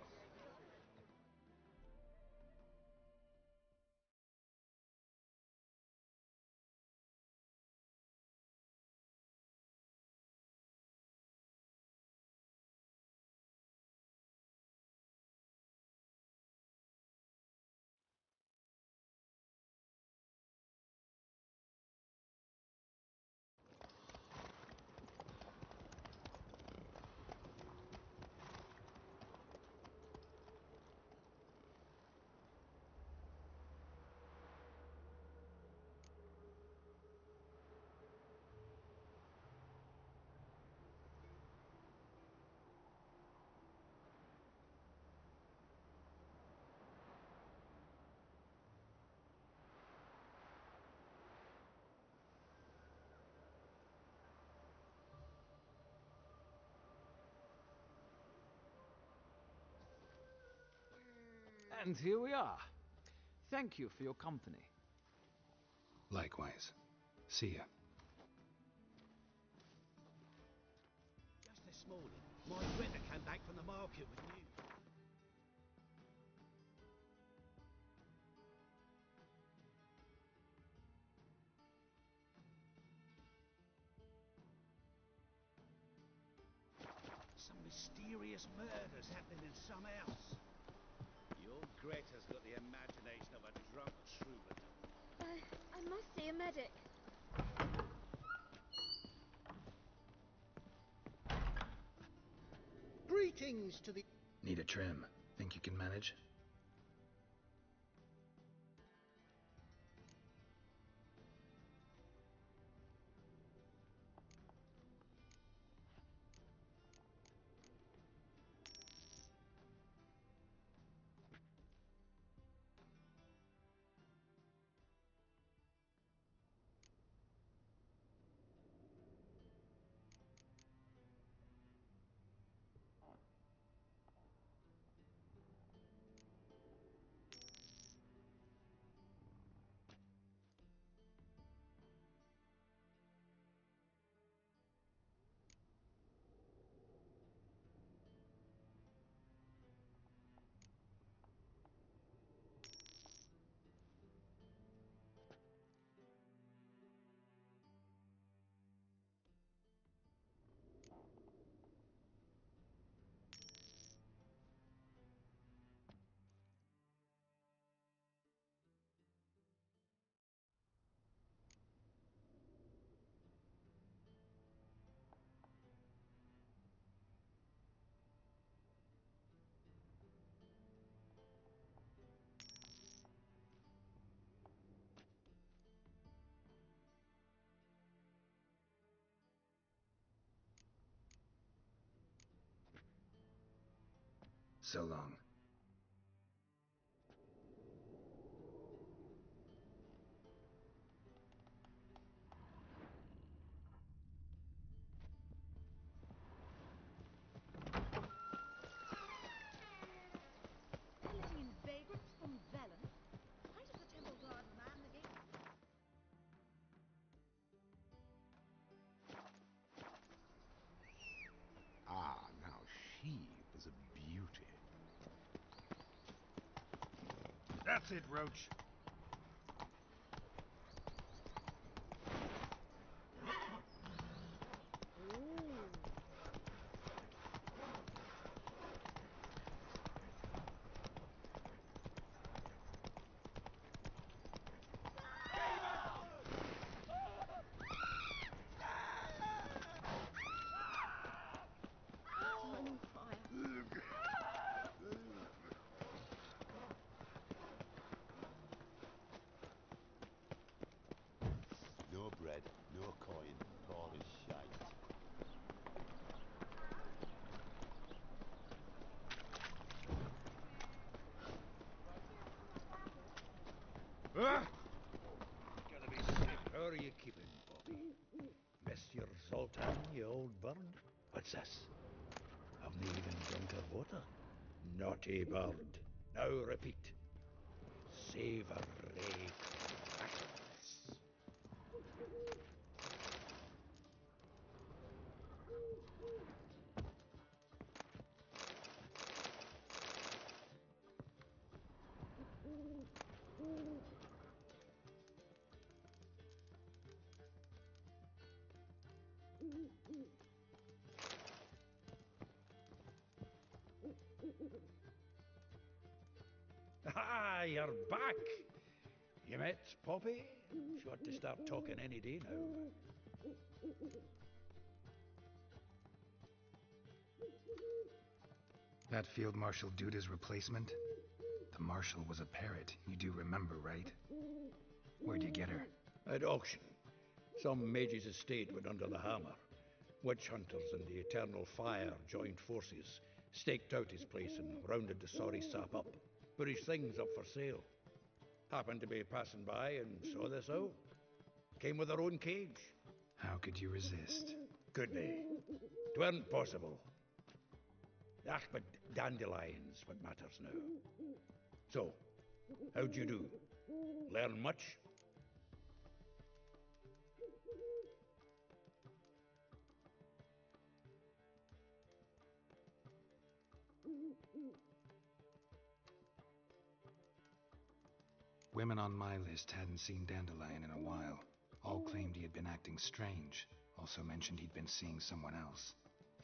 And here we are. Thank you for your company. Likewise. See ya. Just this morning, my Greta came back from the market with news. Some mysterious murders happening in some house. Your Greta's got the imagination of a drunk troubadour. I must see a medic. Greetings to the... Need a trim. Think you can manage? So long. Guillotine vagrants from Velen. Why does the temple guard man the gate? Ah, now she was a beauty. That's it, Roach. I'm on fire. No bread, no coin, all is shite. Ah! Gotta be sick. How are you keeping, Bobby? Miss your Zoltan, you old bird? What's this? Haven't even drunk her water? Naughty bird. Now repeat. Savoury crackers. Ah, you're back. You met Poppy? She ought to start talking any day now. That Field Marshal Duda's replacement? The Marshal was a parrot, you do remember, right? Where'd you get her? At auction. Some mage's estate went under the hammer. Witch hunters and the Eternal Fire joined forces, staked out his place and rounded the sorry sap up. Put his things up for sale. Happened to be passing by and saw this out. Came with her own cage. How could you resist? Could be. 'Tweren't possible. Ah, but dandelions what matters now. So, how'd you do? Learn much? Women on my list hadn't seen Dandelion in a while. All claimed he had been acting strange. Also mentioned he'd been seeing someone else.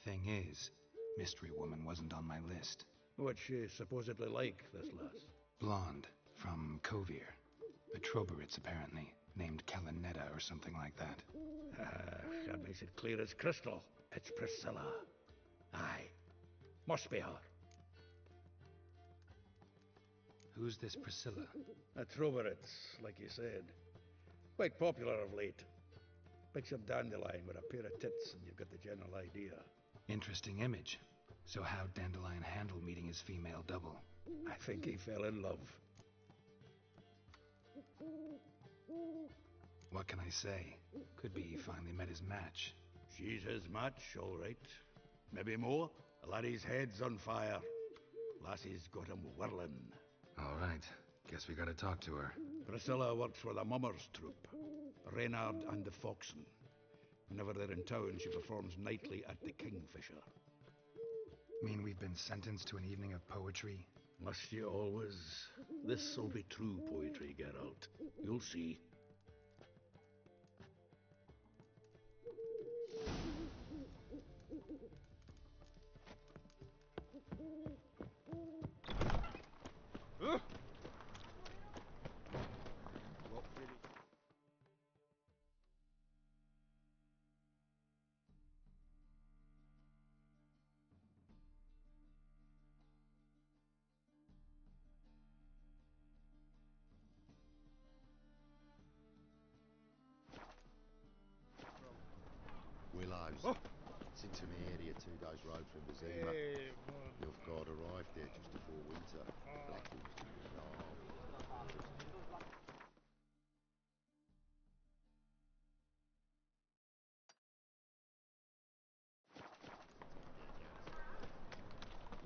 Thing is, Mystery Woman wasn't on my list. What's she supposedly like, this lass? Blonde, from Kovir. A Troberitz, apparently, named Kalinetta or something like that. That makes it clear as crystal. It's Priscilla. Aye. Must be her. Who's this Priscilla? A Troberitz, like you said. Quite popular of late. Picture Dandelion with a pair of tits and you've got the general idea. Interesting image. So how'd Dandelion handle meeting his female double? I think he fell in love. What can I say? Could be he finally met his match. She's his match, all right. Maybe more. The laddie's head's on fire. Lassie's got him whirling. All right. Guess we gotta talk to her. Priscilla works for the Mummers troupe. Reynard and the Foxen. Whenever they're in town, she performs nightly at the Kingfisher. Mean we've been sentenced to an evening of poetry? Must you always? This'll be true poetry, Geralt. You'll see. Willows. It's into my area 2 days road from Vizima. You've got arrived there sir. Blackwood's too sharp.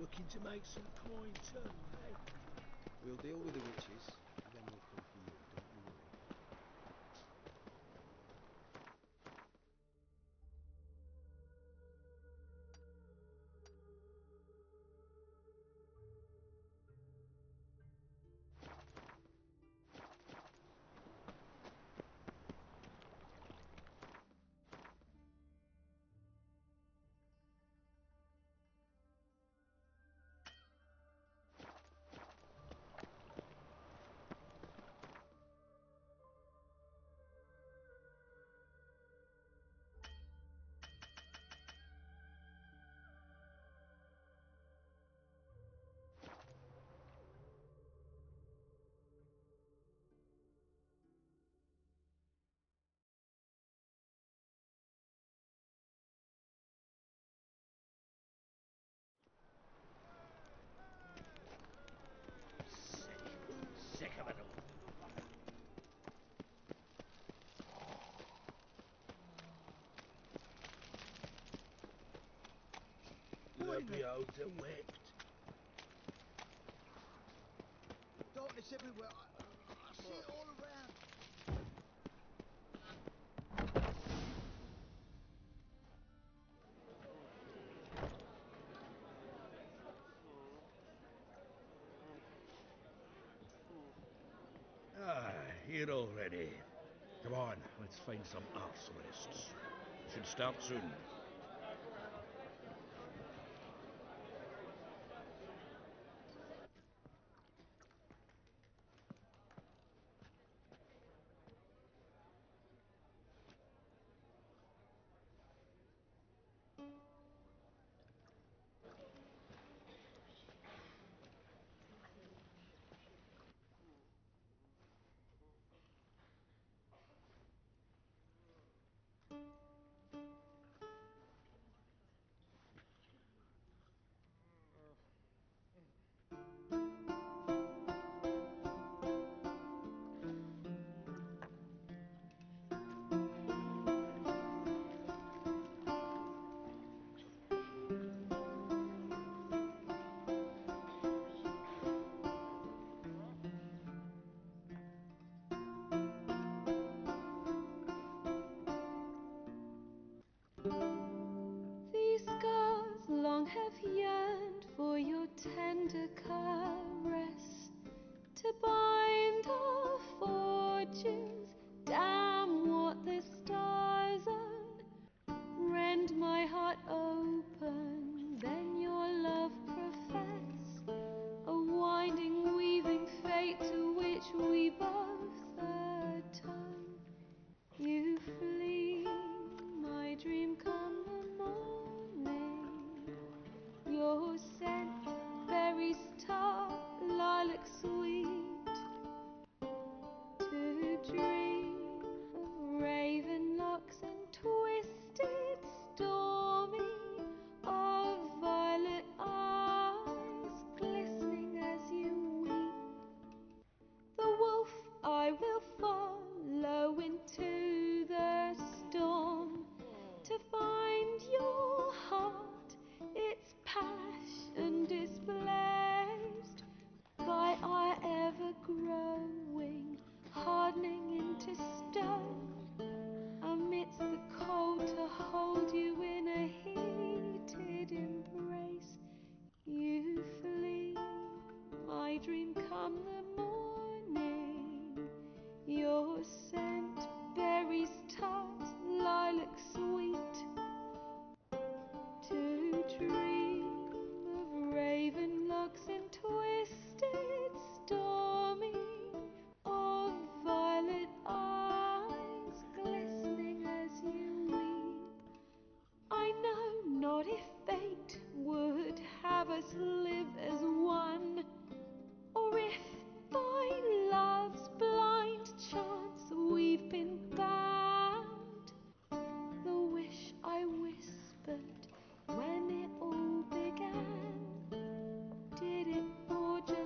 Looking to make some coin too, eh? We'll deal with the witches, and then we'll come for you, don't you worry. Sick of it all. You'll be overwhelmed. Darkness everywhere. I see it all around. Ah, here already. Come on, let's find some arse rests. Should start soon. These scars long have yearned for your tender caress, to bind our fortunes. Damn what the stars own. Rend my heart open, then your love profess, a winding, weaving fate to which we both atone. You flee, my dream come the morning. Your scent, berries tart, lilac sweet. To dream of raven locks and twisted, stormy, of violet eyes glistening as you weep. The wolf I will follow into the storm, to find your heart, its passion displaced by our ever-growing, hardening into stone. Amidst the cold to hold you in a heated embrace. You flee, my dream come the morning. Your scent, berries tart, lilac sweet. To dream of raven locks and twisted, stormy, of violet eyes glistening as you weep. I know not if fate would have us live as one, or if by love's blind chance we've been bound. The wish I whispered when it all began, did it forge a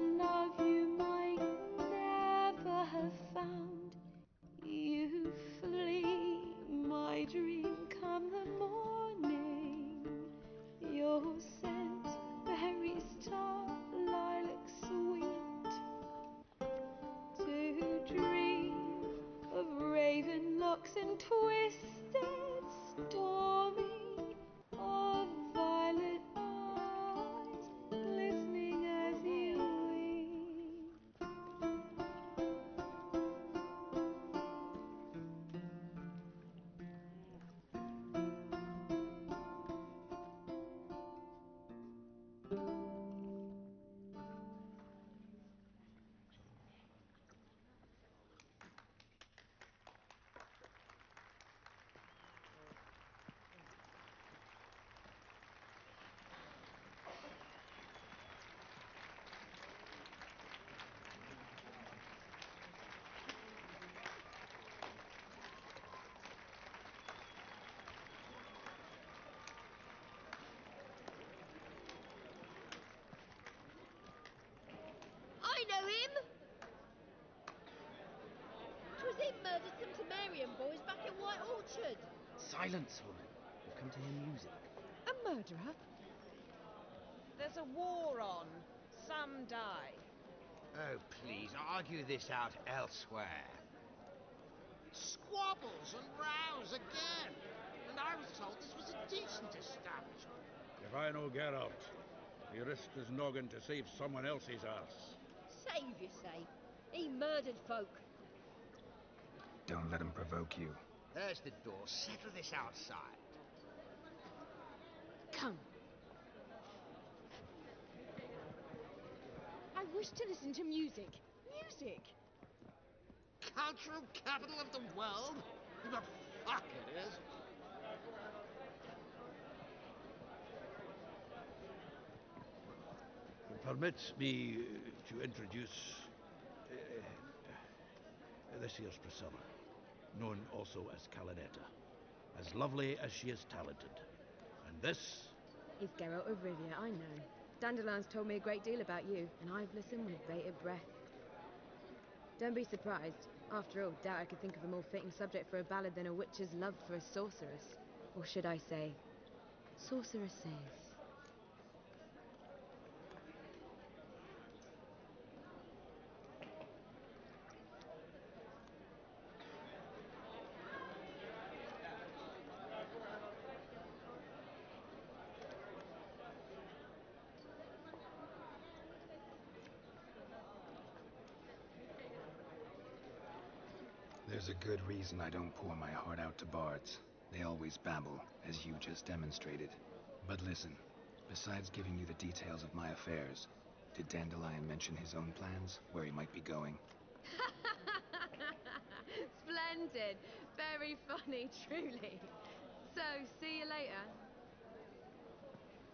Silence, woman. We've come to hear music. A murderer? There's a war on. Some die. Oh, please, argue this out elsewhere. Squabbles and rows again. And I was told this was a decent establishment. If I know Geralt, he risked his noggin to save someone else's arse. Save, you say? He murdered folk. Don't let him provoke you. There's the door. Settle this outside. Come. I wish to listen to music. Music! Cultural capital of the world? The fuck it is. Permit me to introduce this here's Priscilla, known also as Calinetta, as lovely as she is talented. And this is Geralt of Rivia, I know. Dandelion's told me a great deal about you, and I've listened with bated breath. Don't be surprised. After all, doubt I could think of a more fitting subject for a ballad than a witch's love for a sorceress. Or should I say, sorceresses. There's a good reason I don't pour my heart out to bards. They always babble, as you just demonstrated. But listen, besides giving you the details of my affairs, did Dandelion mention his own plans, where he might be going? Splendid! Very funny, truly. So, see you later.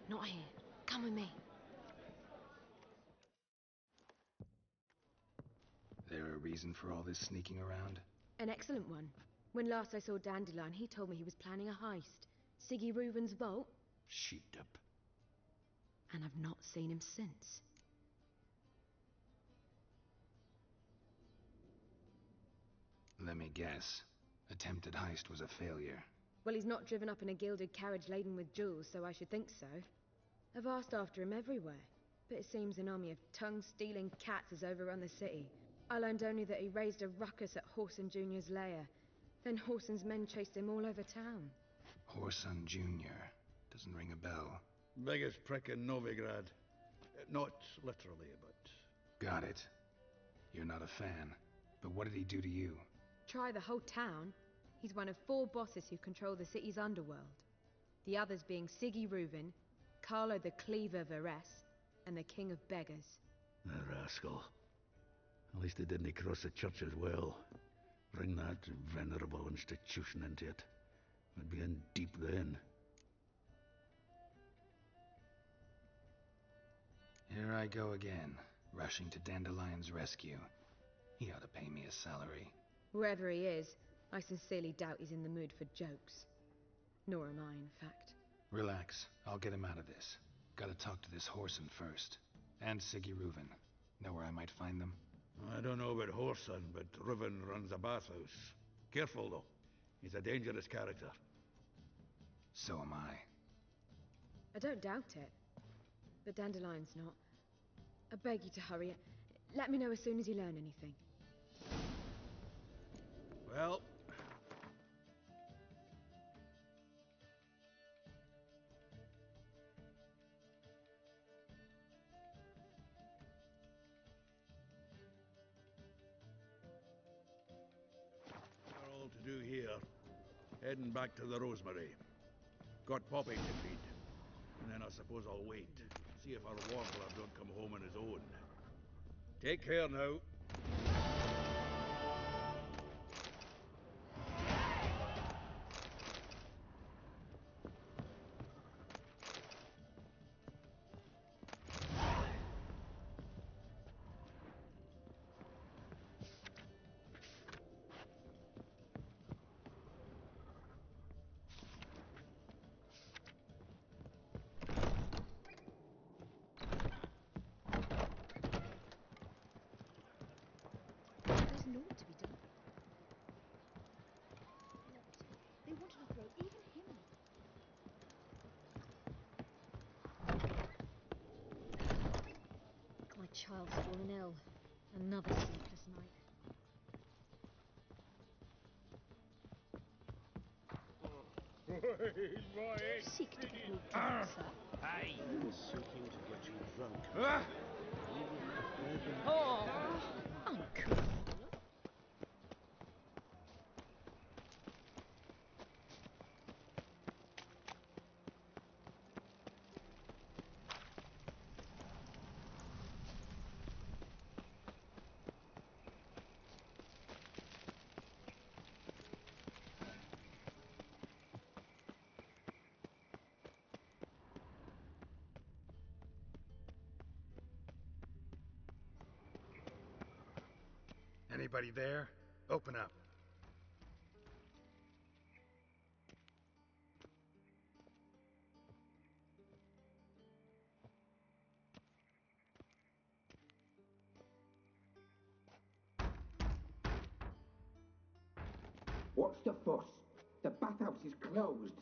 Not here. Come with me. There a reason for all this sneaking around? An excellent one. When last I saw Dandelion, he told me he was planning a heist. Siggy Reuven's vault. Sheeped up. And I've not seen him since. Let me guess. Attempted heist was a failure. Well, he's not driven up in a gilded carriage laden with jewels, so I should think so. I've asked after him everywhere, but it seems an army of tongue-stealing cats has overrun the city. I learned only that he raised a ruckus at Whoreson Jr.'s lair. Then Whoreson's men chased him all over town. Whoreson Jr. Doesn't ring a bell. Biggest prick in Novigrad. Not literally, but... Got it. You're not a fan. But what did he do to you? Try the whole town. He's one of 4 bosses who control the city's underworld. The others being Siggy Reuven, Carlo the Cleaver Varese, and the King of Beggars. The rascal. At least they didn't cross the church as well. Bring that venerable institution into it. We'd be in deep then. Here I go again, rushing to Dandelion's rescue. He ought to pay me a salary. Wherever he is, I sincerely doubt he's in the mood for jokes. Nor am I, in fact. Relax. I'll get him out of this. Gotta talk to this Whoreson first. And Siggy Reuven. Know where I might find them? I don't know about Whoreson, but Reuven runs a bathhouse. Careful, though. He's a dangerous character. So am I. I don't doubt it. But Dandelion's not. I beg you to hurry. Let me know as soon as you learn anything. Well... all to do here. Heading back to the Rosemary. Got Poppy to feed. And then I suppose I'll wait. See if our warbler don't come home on his own. Take care now. They want to throw even child's fallen ill. Another sleepless night. You seek to get me drunk, sir? Hey! I was seeking to get you drunk. Oh, uncle. Anybody there? Open up. What's the fuss? The bathhouse is closed.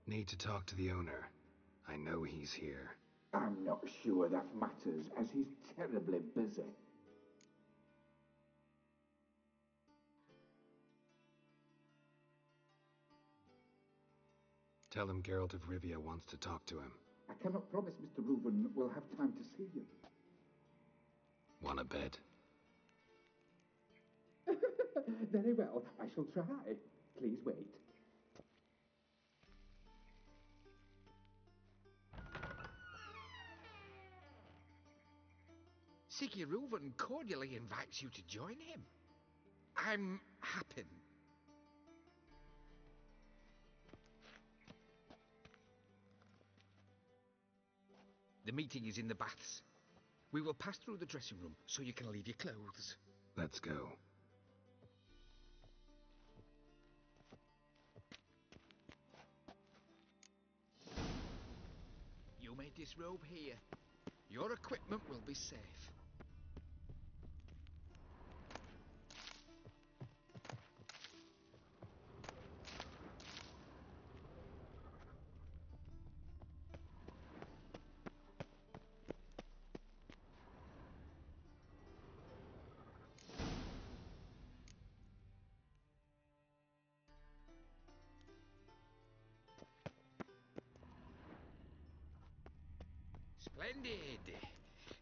Need to talk to the owner. I know he's here. I'm not sure that matters, as he's terribly busy. Tell him Geralt of Rivia wants to talk to him. I cannot promise Mr. Reuven will have time to see you. Want a bed? Very well, I shall try. Please wait. Siggy Reuven cordially invites you to join him. I'm Happen. The meeting is in the baths. We will pass through the dressing room so you can leave your clothes. Let's go. You may disrobe here. Your equipment will be safe. Splendid.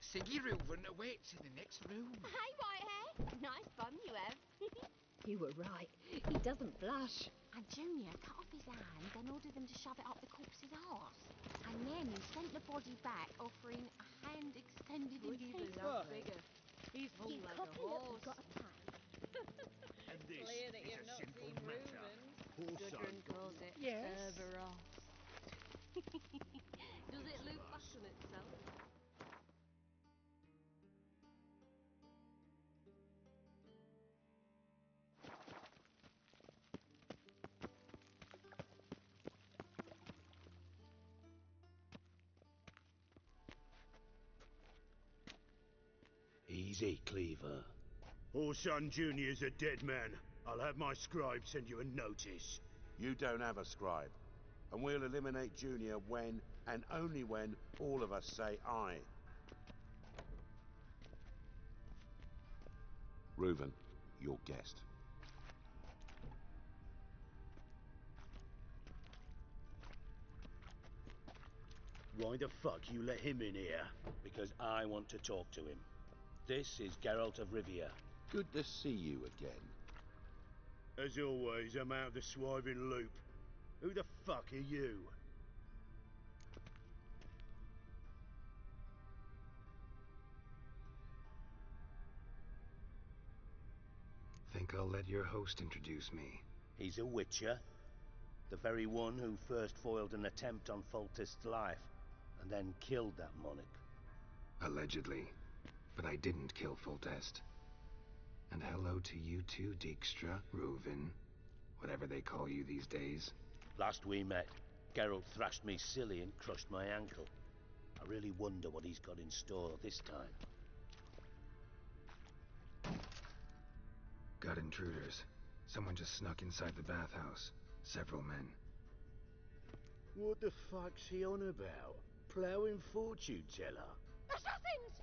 Siggy Reuven awaits in the next room. Hey, Whitehair. Nice bum you have. You were right. He doesn't blush. And Junior cut off his hand, then ordered them to shove it up the corpse's arse. And then he sent the body back, offering a hand extended in He's peace. a figure. He's hung You like cocky a little horse. got a tan. And this Clear that is you've a not simple seen matter. Reuven. Gudrun calls it Yes. Cerberus. Does it loop back on itself? Easy, Cleaver. Orson Jr.'s a dead man. I'll have my scribe send you a notice. You don't have a scribe. And we'll eliminate Junior when, and only when, all of us say aye. Reuven, your guest. Why the fuck you let him in here? Because I want to talk to him. This is Geralt of Rivia. Good to see you again. As always, I'm out of the swiving loop. Who the fuck are you? Think I'll let your host introduce me. He's a witcher. The very one who first foiled an attempt on Foltest's life, and then killed that monarch. Allegedly. But I didn't kill Foltest. And hello to you too, Dijkstra, Reuven, whatever they call you these days. Last we met, Geralt thrashed me silly and crushed my ankle. I really wonder what he's got in store this time. Got intruders. Someone just snuck inside the bathhouse. Several men. What the fuck's he on about? Ploughing fortune teller? Assassins!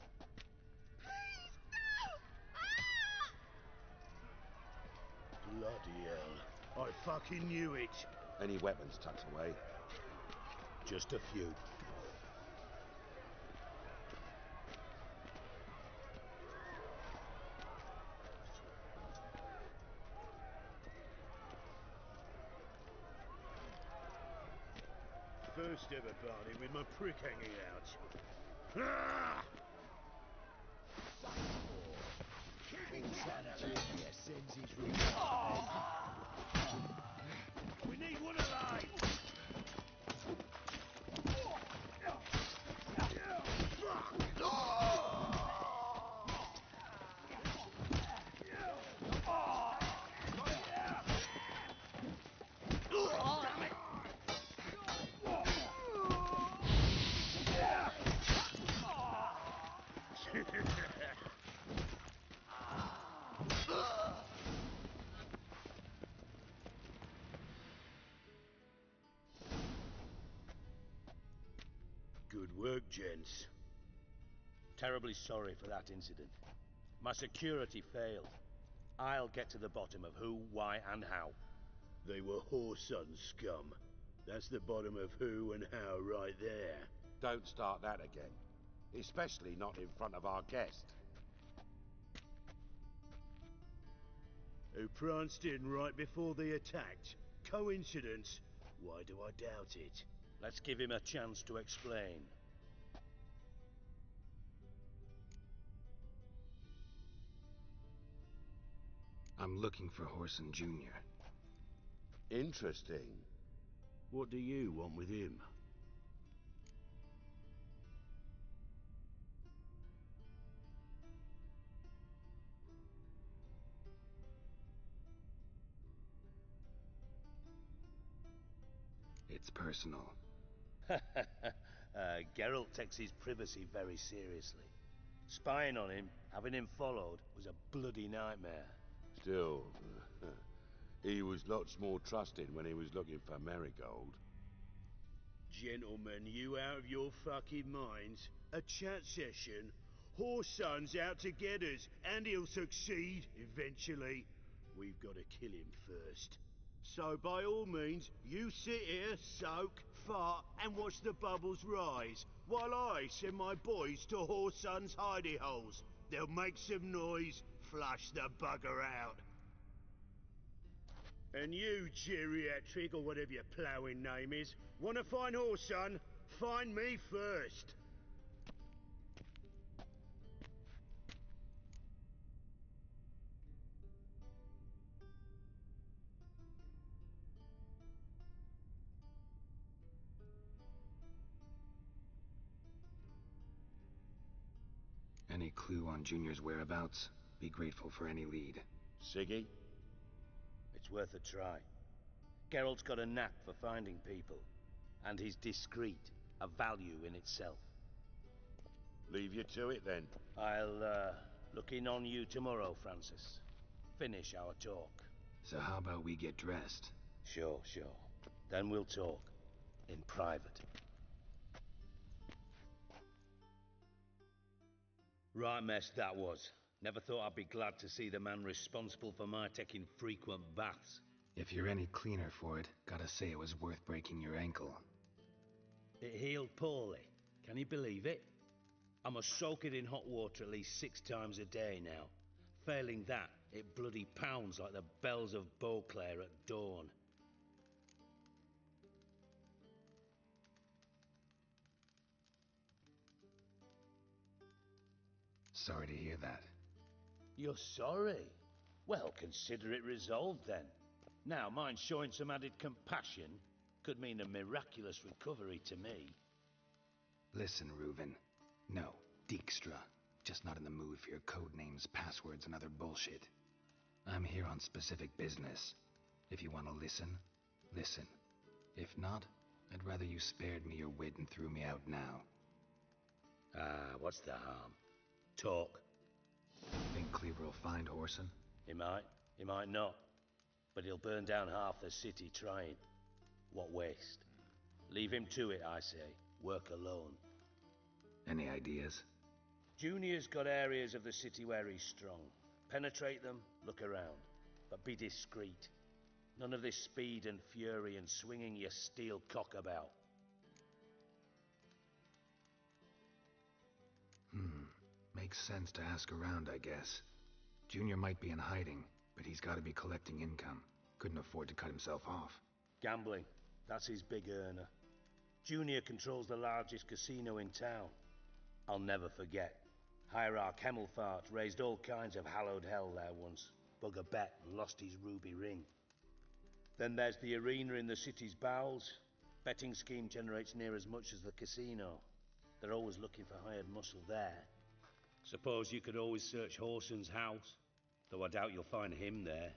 Bloody hell. I fucking knew it. Any weapons tucked away? Just a few. First ever party with my prick hanging out. Ah! We need one alive! Good work, gents. Terribly sorry for that incident. My security failed. I'll get to the bottom of who, why, and how. They were Whoreson scum. That's the bottom of who and how right there. Don't start that again. Especially not in front of our guest. Who pranced in right before they attacked. Coincidence? Why do I doubt it? Let's give him a chance to explain. I'm looking for Whoreson Jr. Interesting. What do you want with him? It's personal. Geralt takes his privacy very seriously. Spying on him, having him followed, was a bloody nightmare. Still, he was lots more trusting when he was looking for Marigold. Gentlemen, you out of your fucking minds? A chat session? Whoreson's out to get us, and he'll succeed, eventually. We've got to kill him first. So by all means, you sit here, soak, fart, and watch the bubbles rise, while I send my boys to Whoreson's hidey holes. They'll make some noise, flush the bugger out. And you, geriatric, or whatever your ploughing name is, want to find Whoreson? Find me first. Any clue on Junior's whereabouts? Be grateful for any lead. Siggy? It's worth a try. Geralt's got a knack for finding people. And he's discreet, a value in itself. Leave you to it then. I'll, look in on you tomorrow, Francis. Finish our talk. So how about we get dressed? Sure. Then we'll talk. In private. Right mess that was. Never thought I'd be glad to see the man responsible for my taking frequent baths. If you're any cleaner for it, gotta say it was worth breaking your ankle. It healed poorly. Can you believe it? I must soak it in hot water at least 6 times a day now. Failing that, it bloody pounds like the bells of Beauclair at dawn. Sorry to hear that. You're sorry? Well, consider it resolved then. Now, mind showing some added compassion could mean a miraculous recovery to me. Listen, Reuven. No, Dijkstra. Just not in the mood for your code names, passwords, and other bullshit. I'm here on specific business. If you want to listen, listen. If not, I'd rather you spared me your wit and threw me out now. What's the harm? Talk. Think Cleaver will find Whoreson? He might not. But he'll burn down half the city trying. What waste. Leave him to it, I say. Work alone. Any ideas? Junior's got areas of the city where he's strong. Penetrate them, look around. but be discreet. None of this speed and fury and swinging your steel cock about. Makes sense to ask around, I guess. Junior might be in hiding, but he's got to be collecting income. Couldn't afford to cut himself off. Gambling. That's his big earner. Junior controls the largest casino in town. I'll never forget. Hierarch Hemmelfart raised all kinds of hallowed hell there once. Bugger bet and lost his ruby ring. Then there's the arena in the city's bowels. Betting scheme generates near as much as the casino. They're always looking for hired muscle there. Suppose you could always search Horson's house, though I doubt you'll find him there.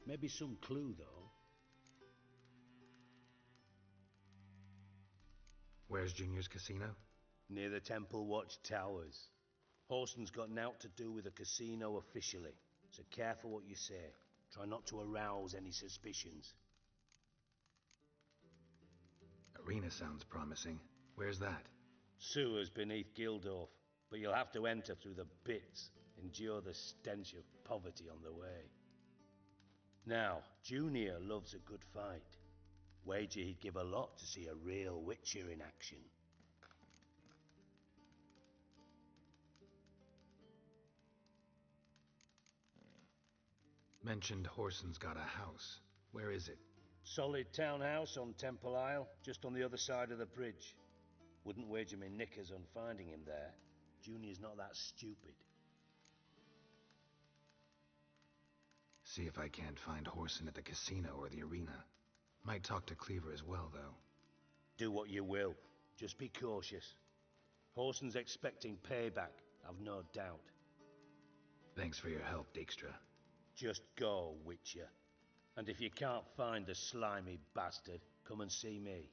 Maybe some clue, though. Where's Junior's casino? Near the Temple Watch Towers. Horson's got nought to do with the casino officially, so careful what you say. Try not to arouse any suspicions. Arena sounds promising. Where's that? Sewers beneath Gildorf, but you'll have to enter through the pits, endure the stench of poverty on the way. Now, Junior loves a good fight. Wager he'd give a lot to see a real Witcher in action. Mentioned Horson's got a house. Where is it? Solid townhouse on Temple Isle, just on the other side of the bridge. Wouldn't wager me knickers on finding him there. Junior's not that stupid. See if I can't find Horson at the casino or the arena. Might talk to Cleaver as well, though. Do what you will. Just be cautious. Horson's expecting payback, I've no doubt. Thanks for your help, Dijkstra. Just go, Witcher. And if you can't find the slimy bastard, come and see me.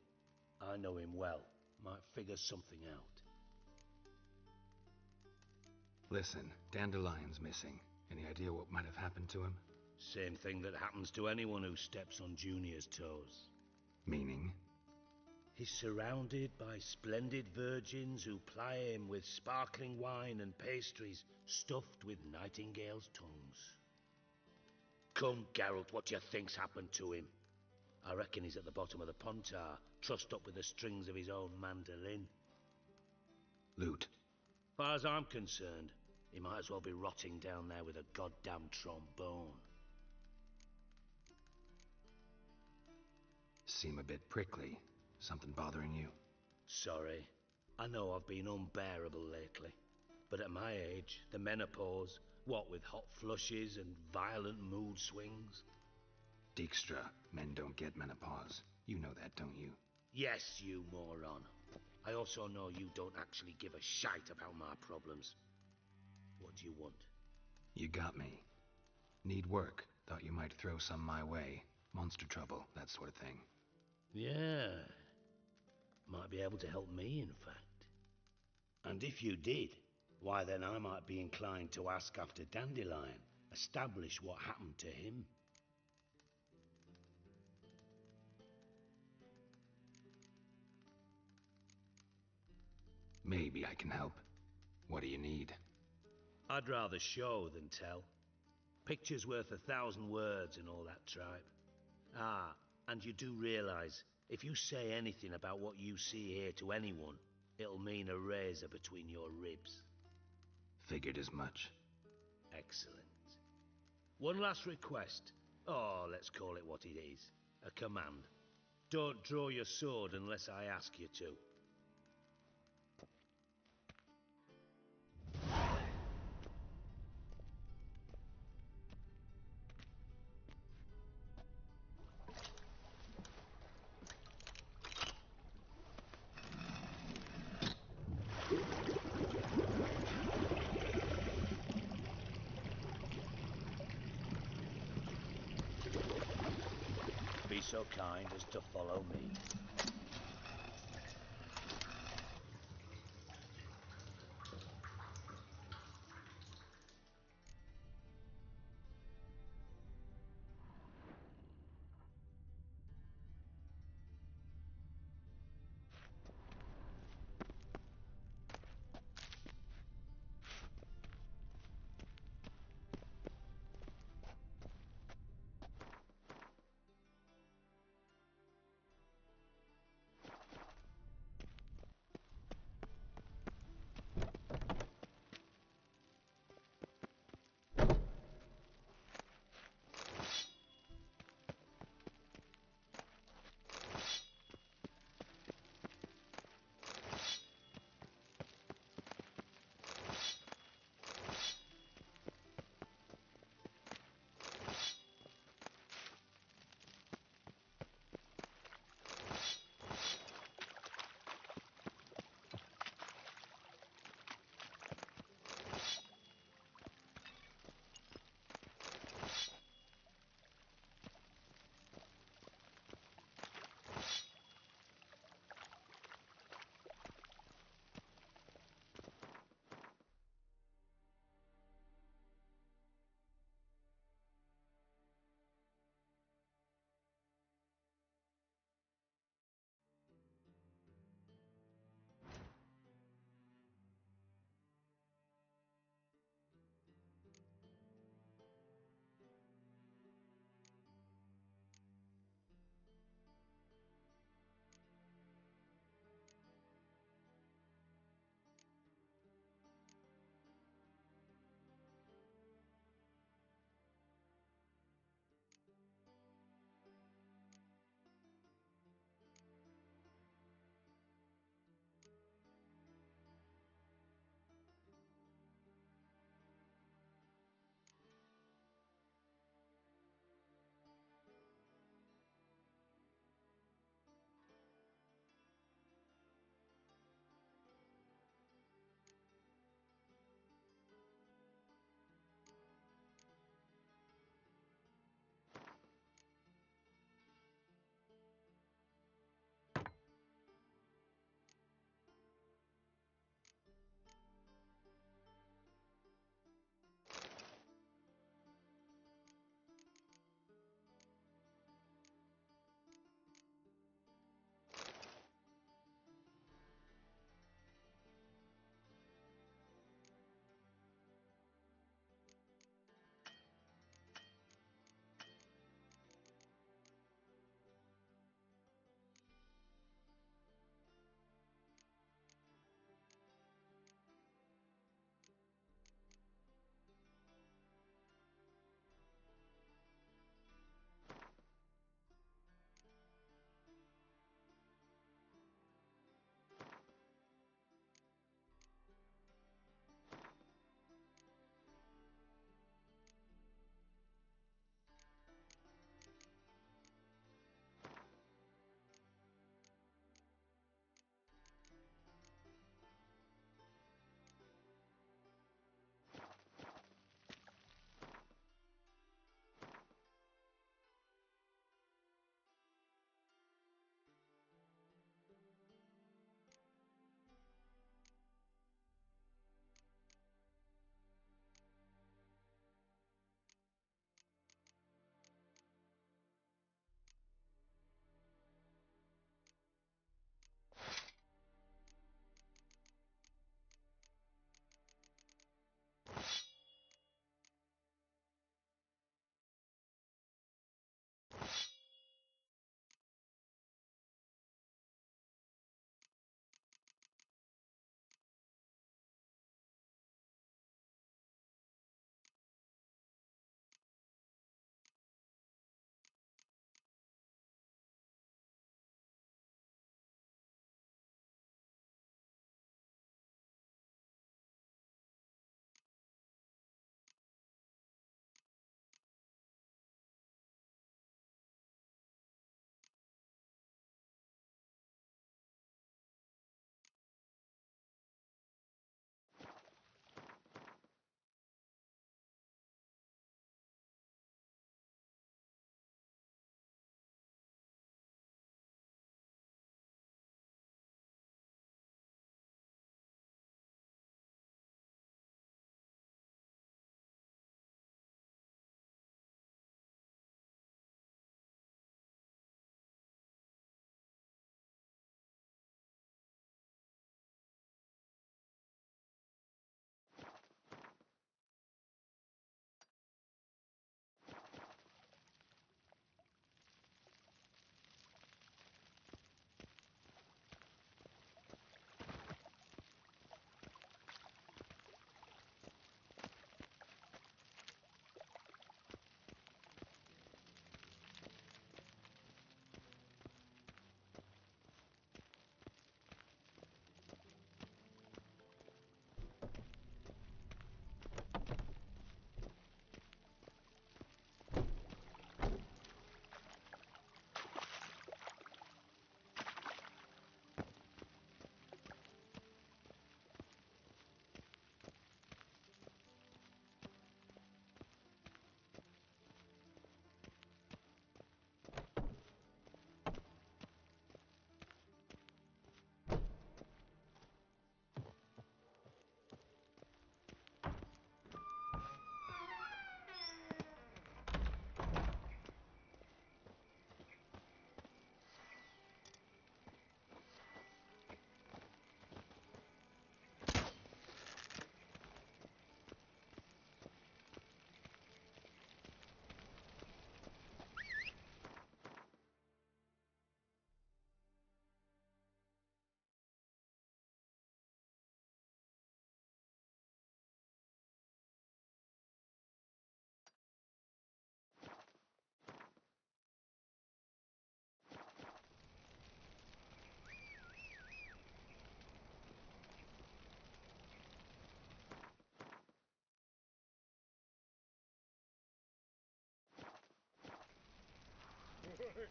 I know him well. Might figure something out. Listen, Dandelion's missing. Any idea what might have happened to him? Same thing that happens to anyone who steps on Junior's toes. Meaning? He's surrounded by splendid virgins who ply him with sparkling wine and pastries stuffed with nightingales' tongues. Come, Geralt, what do you think's happened to him? I reckon he's at the bottom of the Pontar, trussed up with the strings of his own mandolin. Loot. Far as I'm concerned, he might as well be rotting down there with a goddamn trombone. Seem a bit prickly. Something bothering you? Sorry. I know I've been unbearable lately. But at my age, the menopause, what with hot flushes and violent mood swings. Dijkstra, men don't get menopause. You know that, don't you? Yes, you moron. I also know you don't actually give a shite about my problems. What do you want? You got me. Need work. Thought you might throw some my way. Monster trouble, that sort of thing. Yeah. Might be able to help me, in fact. And if you did, why then I might be inclined to ask after Dandelion, establish what happened to him. Maybe I can help. What do you need? I'd rather show than tell. Picture's worth 1,000 words and all that tripe. Ah, and you do realize, if you say anything about what you see here to anyone, it'll mean a razor between your ribs. Figured as much. Excellent. One last request. Oh, let's call it what it is. A command. Don't draw your sword unless I ask you to. Be so kind as to follow me.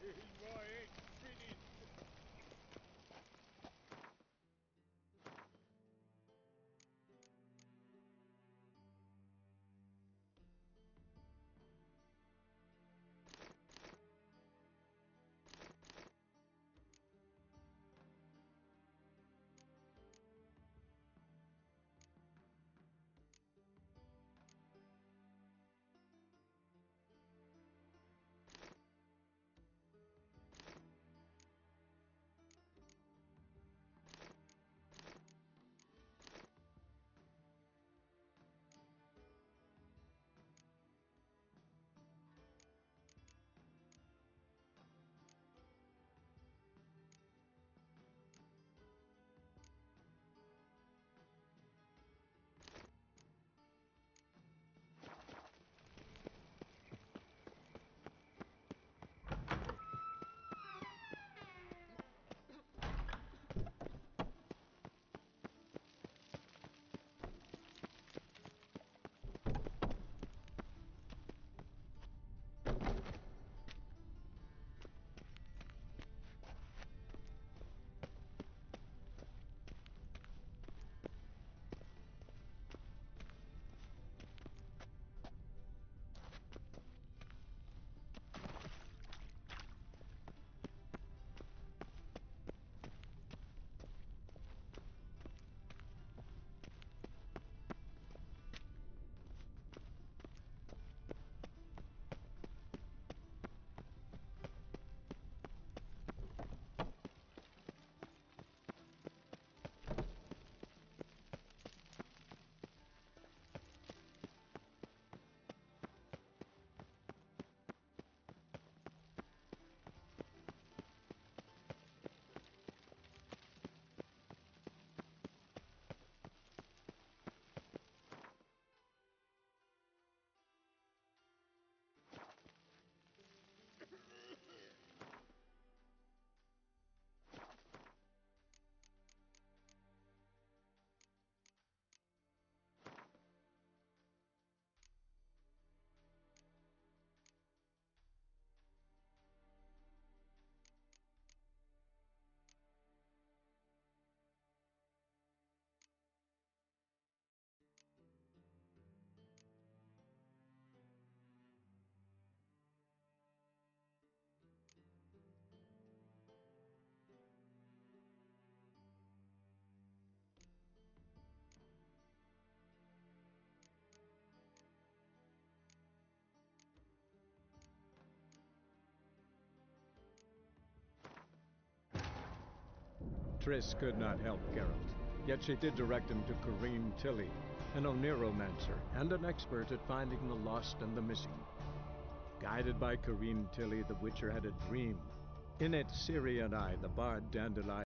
My head's spinning. Triss could not help Geralt, yet she did direct him to Corrine Tilly, an Oneiromancer and an expert at finding the lost and the missing. Guided by Corrine Tilly, the Witcher had a dream. In it, Ciri and I, the bard Dandelion,